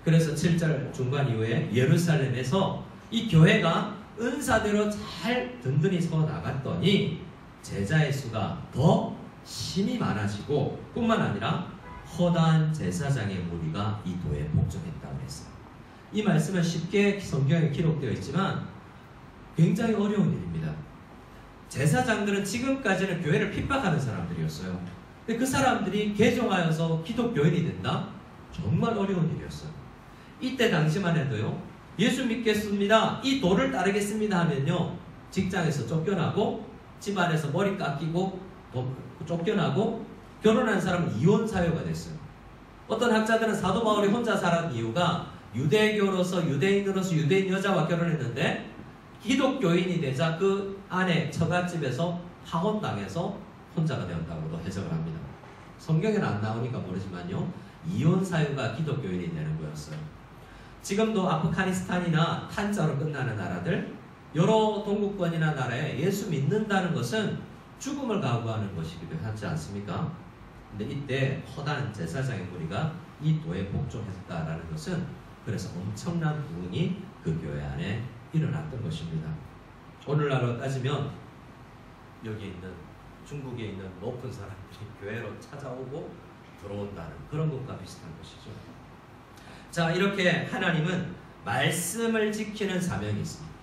Speaker 3: 그래서 7절 중반 이후에 예루살렘에서 이 교회가 은사대로 잘 든든히 서 나갔더니 제자의 수가 더 심히 많아지고 뿐만 아니라 허다한 제사장의 무리가 이 도에 복종했다고 했어요. 이 말씀은 쉽게 성경에 기록되어 있지만 굉장히 어려운 일입니다. 제사장들은 지금까지는 교회를 핍박하는 사람들이었어요. 근데 그 사람들이 개종하여서 기독교인이 된다? 정말 어려운 일이었어요. 이때 당시만 해도요, 예수 믿겠습니다, 이 도를 따르겠습니다 하면요, 직장에서 쫓겨나고 집안에서 머리 깎이고 쫓겨나고 결혼한 사람은 이혼 사유가 됐어요. 어떤 학자들은 사도 바울이 혼자 살았던 이유가 유대교로서 유대인으로서 유대인 여자와 결혼했는데 기독교인이 되자 그 아내 처갓집에서 파혼당해서 혼자가 되었다고도 해석을 합니다. 성경에는 안 나오니까 모르지만요, 이혼 사유가 기독교인이 되는 거였어요. 지금도 아프가니스탄이나 탄자로 끝나는 나라들, 여러 동국권이나 나라에 예수 믿는다는 것은 죽음을 각오하는 것이기도 하지 않습니까? 근데 이때 허다한 제사장의 무리가 이 도에 복종했다라는 것은 그래서 엄청난 부흥이 그 교회 안에 일어났던 것입니다. 오늘날로 따지면 여기 있는 중국에 있는 높은 사람들이 교회로 찾아오고 들어온다는 그런 것과 비슷한 것이죠. 자, 이렇게 하나님은 말씀을 지키는 사명이 있습니다.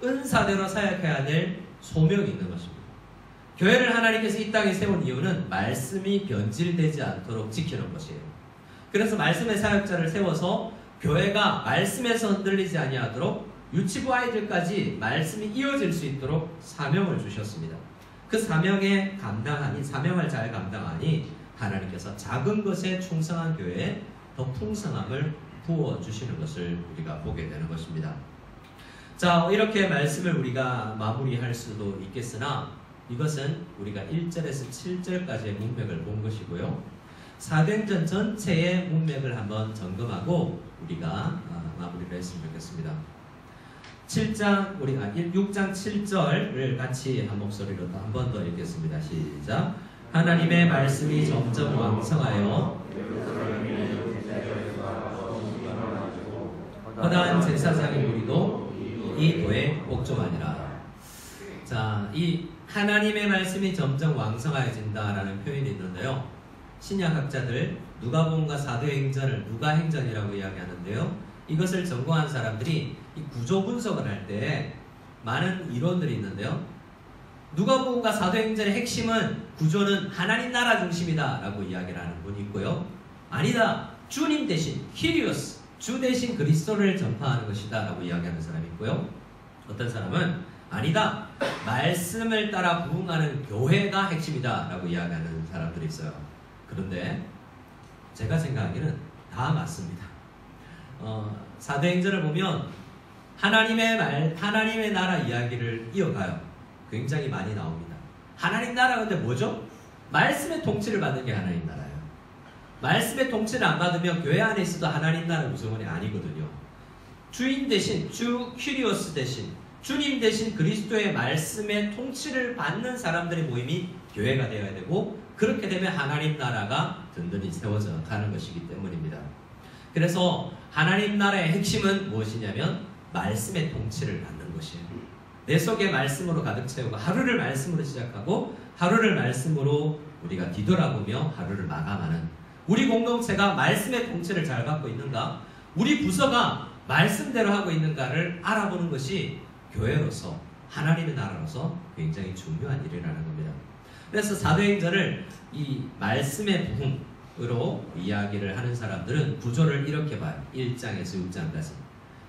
Speaker 3: 은사대로 사역해야 될 소명이 있는 것입니다. 교회를 하나님께서 이 땅에 세운 이유는 말씀이 변질되지 않도록 지키는 것이에요. 그래서 말씀의 사역자를 세워서 교회가 말씀에서 흔들리지 아니하도록 유치부 아이들까지 말씀이 이어질 수 있도록 사명을 주셨습니다. 그 사명에 감당하니, 사명을 잘 감당하니 하나님께서 작은 것에 충성한 교회에 더 풍성함을 부어주시는 것을 우리가 보게 되는 것입니다. 자, 이렇게 말씀을 우리가 마무리할 수도 있겠으나 이것은 우리가 1절에서 7절까지의 문맥을 본 것이고요. 사도행전 전체의 문맥을 한번 점검하고 우리가 마무리를 했으면 좋겠습니다. 6장 7절을 같이 한 목소리로 한 번 더 읽겠습니다. 시작. 하나님의 말씀이 점점 왕성하여 허다한 제사장의 무리도 이 도에 복종하니라. 자, 이 하나님의 말씀이 점점 왕성해진다라는 표현이 있는데요. 신약학자들 누가복음과 사도행전을 누가행전이라고 이야기하는데요. 이것을 전공한 사람들이 이 구조 분석을 할 때 많은 이론들이 있는데요. 누가복음과 사도행전의 핵심은 구조는 하나님 나라 중심이다 라고 이야기를 하는 분이 있고요. 아니다, 주님 대신 키리오스, 주 대신 그리스도를 전파하는 것이다 라고 이야기하는 사람이 있고요. 어떤 사람은 아니다. 말씀을 따라 부흥하는 교회가 핵심이다 라고 이야기하는 사람들이 있어요. 그런데 제가 생각하기에는 다 맞습니다. 사도행전을 보면 하나님의 나라 이야기를 이어가요. 굉장히 많이 나옵니다. 하나님 나라 근데 뭐죠? 말씀의 통치를 받는 게 하나님 나라예요. 말씀의 통치를 안 받으면 교회 안에 있어도 하나님 나라 구성원이 아니거든요. 주인 대신, 주 큐리오스 대신, 주님 대신 그리스도의 말씀의 통치를 받는 사람들의 모임이 교회가 되어야 되고, 그렇게 되면 하나님 나라가 든든히 세워져 가는 것이기 때문입니다. 그래서 하나님 나라의 핵심은 무엇이냐면 말씀의 통치를 받는 것이에요. 내 속에 말씀으로 가득 채우고 하루를 말씀으로 시작하고 하루를 말씀으로 우리가 뒤돌아보며 하루를 마감하는, 우리 공동체가 말씀의 통치를 잘 받고 있는가, 우리 부서가 말씀대로 하고 있는가를 알아보는 것이 교회로서, 하나님의 나라로서 굉장히 중요한 일이라는 겁니다. 그래서 사도행전을 이 말씀의 부흥으로 이야기를 하는 사람들은 구조를 이렇게 봐요. 1장에서 6장까지.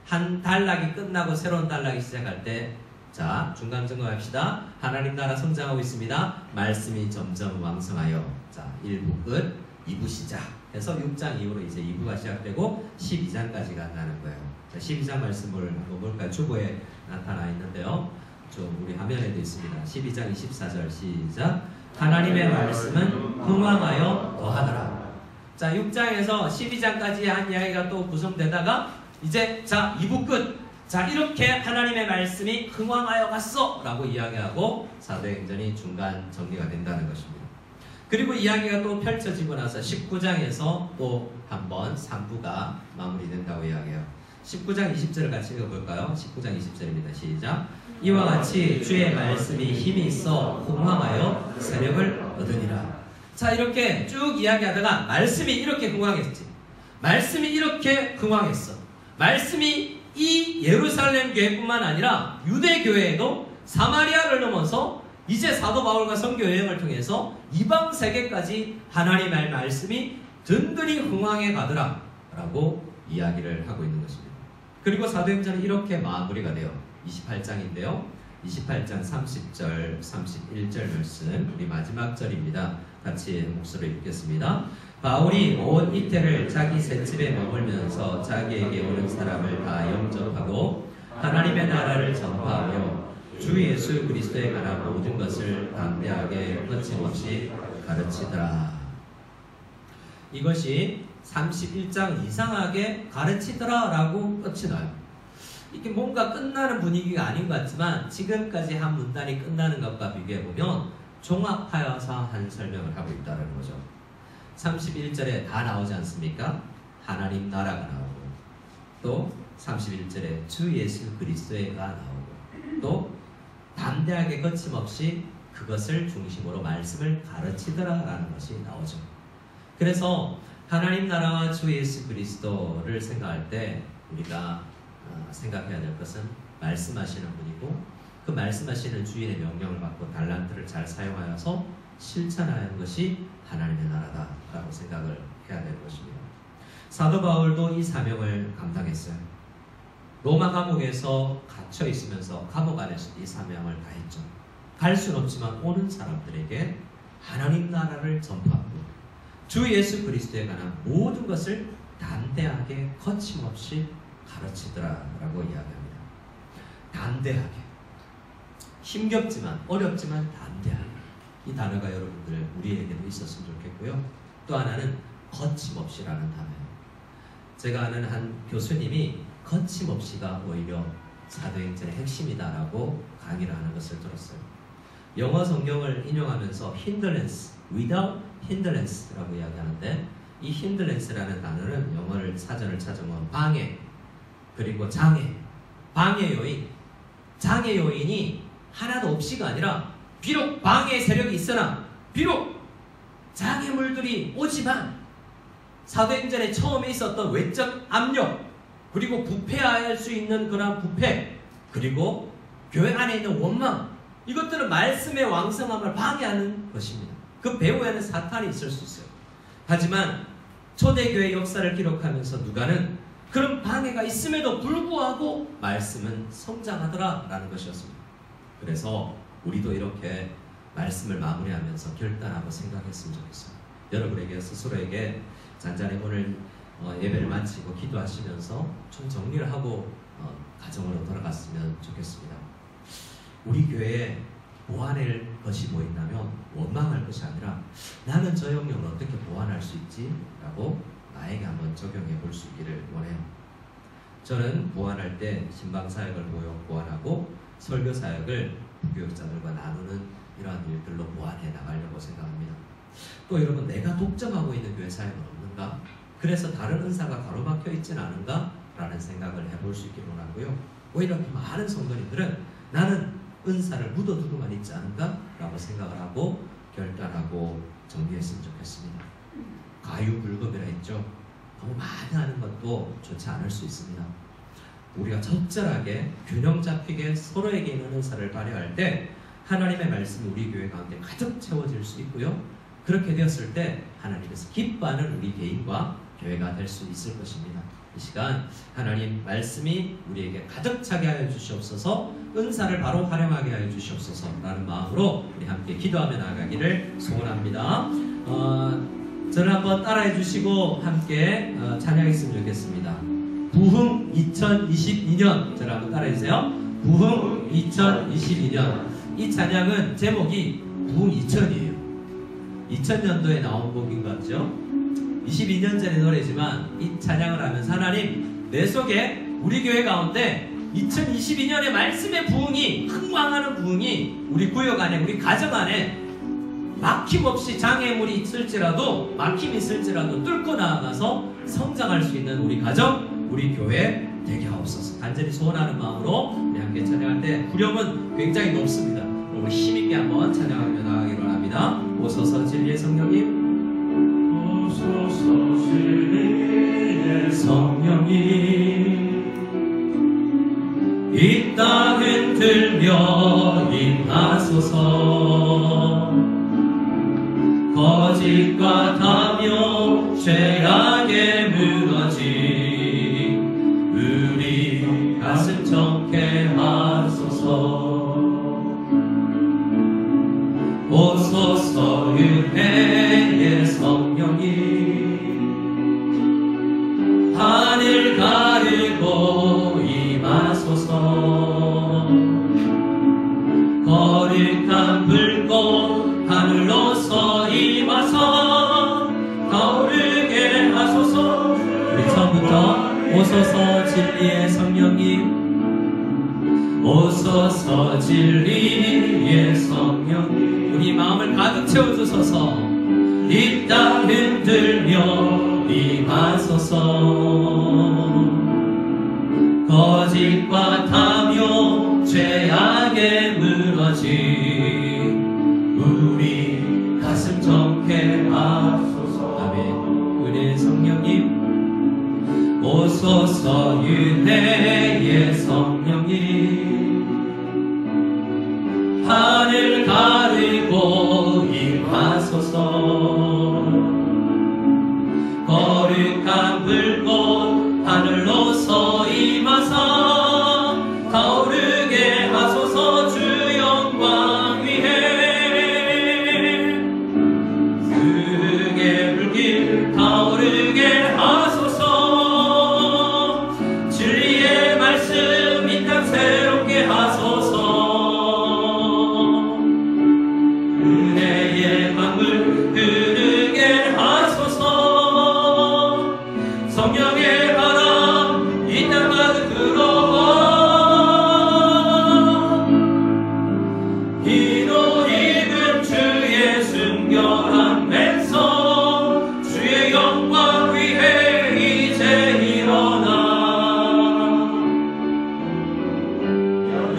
Speaker 3: 한 단락이 끝나고 새로운 단락이 시작할 때, 자, 중간 점검합시다. 하나님 나라 성장하고 있습니다. 말씀이 점점 왕성하여. 자, 1부 끝, 2부 시작. 해서 6장 이후로 이제 2부가 시작되고 12장까지 간다는 거예요. 자, 12장 말씀을 한번 볼까요? 주보에 나타나 있는데요. 좀 우리 화면에도 있습니다. 12장 24절 시작. 하나님의 말씀은 흥왕하여 더하더라. 자, 6장에서 12장까지 한 이야기가 또 구성되다가 이제 자, 2부 끝. 자, 이렇게 하나님의 말씀이 흥왕하여 갔어 라고 이야기하고 사도행전이 중간 정리가 된다는 것입니다. 그리고 이야기가 또 펼쳐지고 나서 19장에서 또 한번 3부가 마무리된다고 이야기해요. 19장 20절을 같이 읽어볼까요? 19장 20절입니다. 시작. 이와 같이 주의 말씀이 힘이 있어 흥왕하여 세력을 얻으니라. 자, 이렇게 쭉 이야기하다가 말씀이 이렇게 흥왕했지. 말씀이 이렇게 흥왕했어. 말씀이 이 예루살렘 교회뿐만 아니라 유대 교회에도 사마리아를 넘어서 이제 사도 바울과 선교 여행을 통해서 이방 세계까지 하나님의 말씀이 든든히 흥왕해 가더라 라고 이야기를 하고 있는 것입니다. 그리고 사도행전은 이렇게 마무리가 돼요. 28장인데요. 28장 30절, 31절 말씀, 우리 마지막 절입니다. 같이 목소리를 읽겠습니다. 바울이 온 이태를 자기 셋집에 머물면서 자기에게 오는 사람을 다 영접하고 하나님의 나라를 전파하며 주 예수 그리스도에 관한 모든 것을 담대하게 거침없이 가르치더라. 이것이 31장 이상하게 가르치더라 라고 끝이 나요. 이게 뭔가 끝나는 분위기가 아닌 것 같지만 지금까지 한 문단이 끝나는 것과 비교해보면 종합하여서 한 설명을 하고 있다는 거죠. 31절에 다 나오지 않습니까? 하나님 나라가 나오고, 또 31절에 주 예수 그리스도가 나오고, 또 담대하게 거침없이 그것을 중심으로 말씀을 가르치더라 라는 것이 나오죠. 그래서 하나님 나라와 주 예수 그리스도를 생각할 때 우리가 생각해야 될 것은 말씀하시는 분이고, 그 말씀하시는 주인의 명령을 받고 달란트를 잘 사용하여서 실천하는 것이 하나님의 나라다라고 생각을 해야 될 것입니다. 사도 바울도 이 사명을 감당했어요. 로마 감옥에서 갇혀 있으면서 감옥 안에서 이 사명을 다했죠. 갈 수는 없지만 오는 사람들에게 하나님 나라를 전파하고 주 예수 그리스도에 관한 모든 것을 담대하게 거침없이 가르치더라라고 이야기합니다. 담대하게, 힘겹지만 어렵지만 담대하게, 이 단어가 여러분들 우리에게도 있었으면 좋겠고요. 또 하나는 거침없이라는 단어예요. 제가 아는 한 교수님이 거침없이가 오히려 사도행전의 핵심이다라고 강의를 하는 것을 들었어요. 영어 성경을 인용하면서 hindrance, without hindrance라고 이야기하는데, 이 hindrance라는 단어는 영어를 사전을 찾아보면 방해, 그리고 장애, 방해 요인, 장애 요인이 하나도 없이가 아니라 비록 방해 세력이 있으나 비록 장애물들이 오지만 사도행전에 처음에 있었던 외적 압력, 그리고 부패할 수 있는 그런 부패, 그리고 교회 안에 있는 원망, 이것들은 말씀의 왕성함을 방해하는 것입니다. 그 배후에는 사탄이 있을 수 있어요. 하지만 초대교회 역사를 기록하면서 누가는 그런 방해가 있음에도 불구하고 말씀은 성장하더라 라는 것이었습니다. 그래서 우리도 이렇게 말씀을 마무리하면서 결단하고 생각했으면 좋겠어요. 여러분에게 스스로에게 잔잔히 오늘 예배를 마치고 기도하시면서 좀 정리를 하고 가정으로 돌아갔으면 좋겠습니다. 우리 교회에 보완할 것이 뭐 있냐면 원망할 것이 아니라 나는 저 영역을 어떻게 보완할 수 있지? 라고 나에게 한번 적용해 볼 수 있기를 원해요. 저는 보완할 때 신방사역을 보완하고 설교사역을 부교육자들과 나누는 이러한 일들로 보완해 나가려고 생각합니다. 또 여러분, 내가 독점하고 있는 교회 사역은 없는가? 그래서 다른 은사가 가로막혀 있지는 않은가? 라는 생각을 해볼 수 있기를 원하고요. 오히려 많은 성도님들은 나는 은사를 묻어두고만 있지 않은가? 라고 생각을 하고 결단하고 정리했으면 좋겠습니다. 가유불급이라 했죠. 너무 많이 하는 것도 좋지 않을 수 있습니다. 우리가 적절하게 균형 잡히게 서로에게 있는 은사를 발휘할 때 하나님의 말씀이 우리 교회 가운데 가득 채워질 수 있고요. 그렇게 되었을 때 하나님께서 기뻐하는 우리 개인과 교회가 될 수 있을 것입니다. 이 시간 하나님 말씀이 우리에게 가득 차게 하여 주시옵소서, 은사를 바로 활용하게 하여 주시옵소서 라는 마음으로 우리 함께 기도하며 나아가기를 소원합니다. 저를 한번 따라해 주시고 함께 찬양했으면 좋겠습니다. 부흥 2022년, 저를 한번 따라해 주세요. 부흥 2022년. 이 찬양은 제목이 부흥 2000이에요. 2000년도에 나온 곡인 것 같죠? 22년 전의 노래지만 이 찬양을 하면서 하나님, 내 속에 우리 교회 가운데 2022년의 말씀의 부흥이, 흥왕하는 부흥이 우리 구역 안에, 우리 가정 안에 막힘없이 장애물이 있을지라도, 막힘이 있을지라도 뚫고 나아가서 성장할 수 있는 우리 가정, 우리 교회 되게 하옵소서. 간절히 소원하는 마음으로 우리 함께 찬양할 때 후렴은 굉장히 높습니다. 우리 힘있게 한번 찬양하며 나가기로 합니다. 오소서 진리의 성령님,
Speaker 2: 오소서 진리의 성령님, 이 땅 흔들며 임하소서. 거짓과 탐욕 죄악에 무너진 우리 가슴 정케 하소서. 오소서 은혜의 성령님, 하늘 가르고 임하소서. 거룩한 불꽃 하늘로서 임하사 타오르게 하소서. 우리 처음부터 오소서 진리의 성령님, 오소서 진리의 성령님, 우리 마음을 가득 채워주소서. 이 땅 흔들며 임하소서. 거짓과 탐욕 죄악에 무너진 우리 가슴 정케 하소서.
Speaker 3: 아멘. 은혜의 성령님,
Speaker 2: 오소서 은혜의 성령님, 하늘 가르고 임하소서. 거룩한 불꽃 하늘로서 임하사 타오르게 하소서. 주 영광 위에 크게 불길 타오르게 하소서. 진리의 말씀 이 땅 새롭게 하소서. 은혜의 강물 흐르게 하소서. 성령의 바람 이 땅 가득 들어와. 흰 옷 입은 주의 순결한 맨성, 주의 영광 위에 이제 일어나.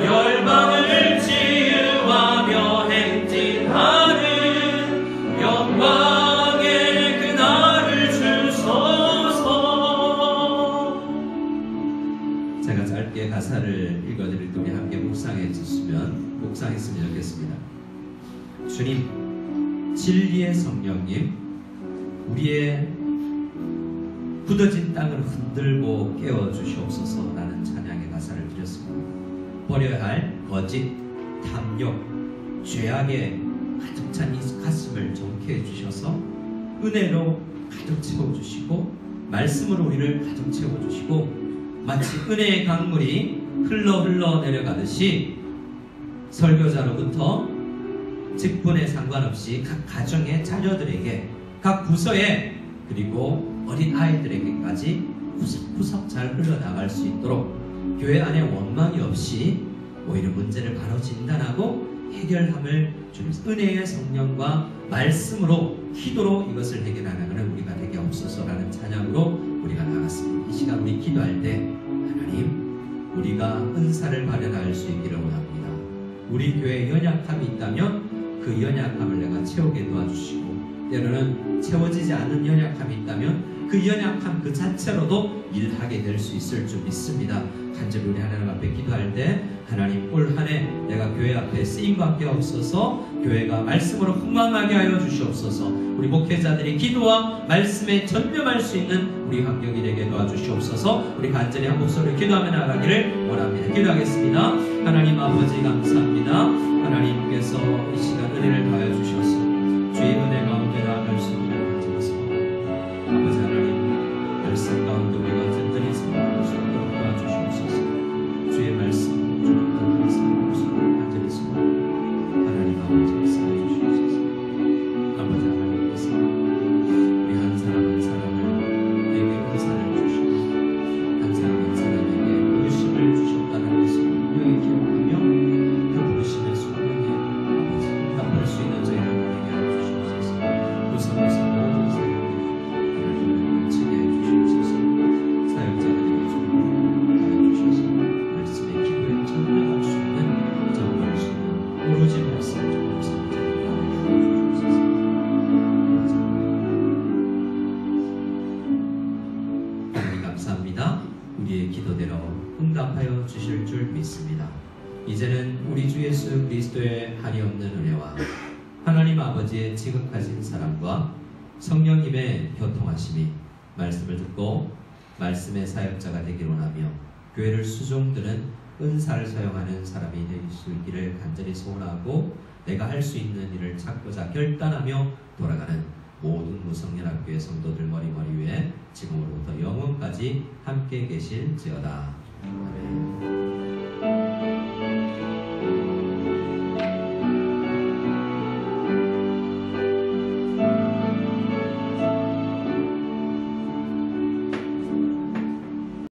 Speaker 2: 열방을 치유하며 행진하는 영광의 그날을 주소서.
Speaker 3: 제가 짧게 가사를 읽어드릴 때 우리 함께 묵상했으면 좋겠습니다. 주님, 진리의 성령님, 우리의 굳어진 땅을 흔들고 깨워주시옵소서 라는 찬양의 가사를 드렸습니다. 버려야 할 거짓, 탐욕, 죄악에 가득 찬 이 가슴을 정케 해주셔서 은혜로 가득 채워주시고 말씀으로 우리를 가득 채워주시고 마치 은혜의 강물이 흘러 내려가듯이 설교자로부터 직분에 상관없이 각 가정의 자녀들에게 각 부서에 그리고 어린 아이들에게까지 구석구석 잘 흘러나갈 수 있도록 교회 안에 원망이 없이 오히려 문제를 바로 진단하고 해결함을 주는 은혜의 성령과 말씀으로 기도로 이것을 해결하는 우리가 되게 없어서라는 찬양으로 우리가 나갔습니다. 이 시간 우리 기도할 때 하나님 우리가 은사를 발현할 수 있기를 원합니다. 우리 교회에 연약함이 있다면 그 연약함을 내가 채우게 도와주시고 때로는 채워지지 않는 연약함이 있다면 그 연약함 그 자체로도 일하게 될 수 있을 줄 믿습니다. 간절히 우리 하나님 앞에 기도할 때 하나님 올 한 해 내가 교회 앞에 쓰임받게 없어서 교회가 말씀으로 흥망하게 하여 주시옵소서. 우리 목회자들이 기도와 말씀에 전념할 수 있는 우리 환경이 되게 도와주시옵소서. 우리 간절히 한 목소리로 기도하며 나가기를 원합니다. 기도하겠습니다. 하나님 아버지 감사합니다. 하나님께서 이 시간 은혜를 더하여 주셔서 주의 은혜 가운데 나아갈 수 있는 아버지 하나님 말씀 가운데 우리가 든든히 생각할 수 있도록 도와주시옵소서. 주의 말씀 주님 든든히 생각할 수 있도록 간절히 소원합니다. 하나님 아버지 사랑해 주시옵소서. 아버지 하나님께서 우리 한 사람 한 사람에게 은사를 주시고 한 사람 한 사람에게 부르심을 주셨다는 것을 분명히 기억하며 그 부르심의 소원에 아버지 응답할 수 있는 저희를 되게 하여 주시옵소서. 구성구성 모든 사람 우리의 기도대로 응답하여 주실 줄 믿습니다. 이제는 우리 주 예수 그리스도의 한이 없는 은혜와 하나님 아버지의 지극하신 사랑과 성령님의 교통하심이 말씀을 듣고 말씀의 사역자가 되기를 원하며 교회를 수종드는 은사를 사용하는 사람이 될 수 있기를 간절히 소원하고 내가 할 수 있는 일을 찾고자 결단하며 돌아가는 모든 무성연합교회 성도들 머리 위에 지금으로부터 영원까지 함께 계실지어다. 아멘.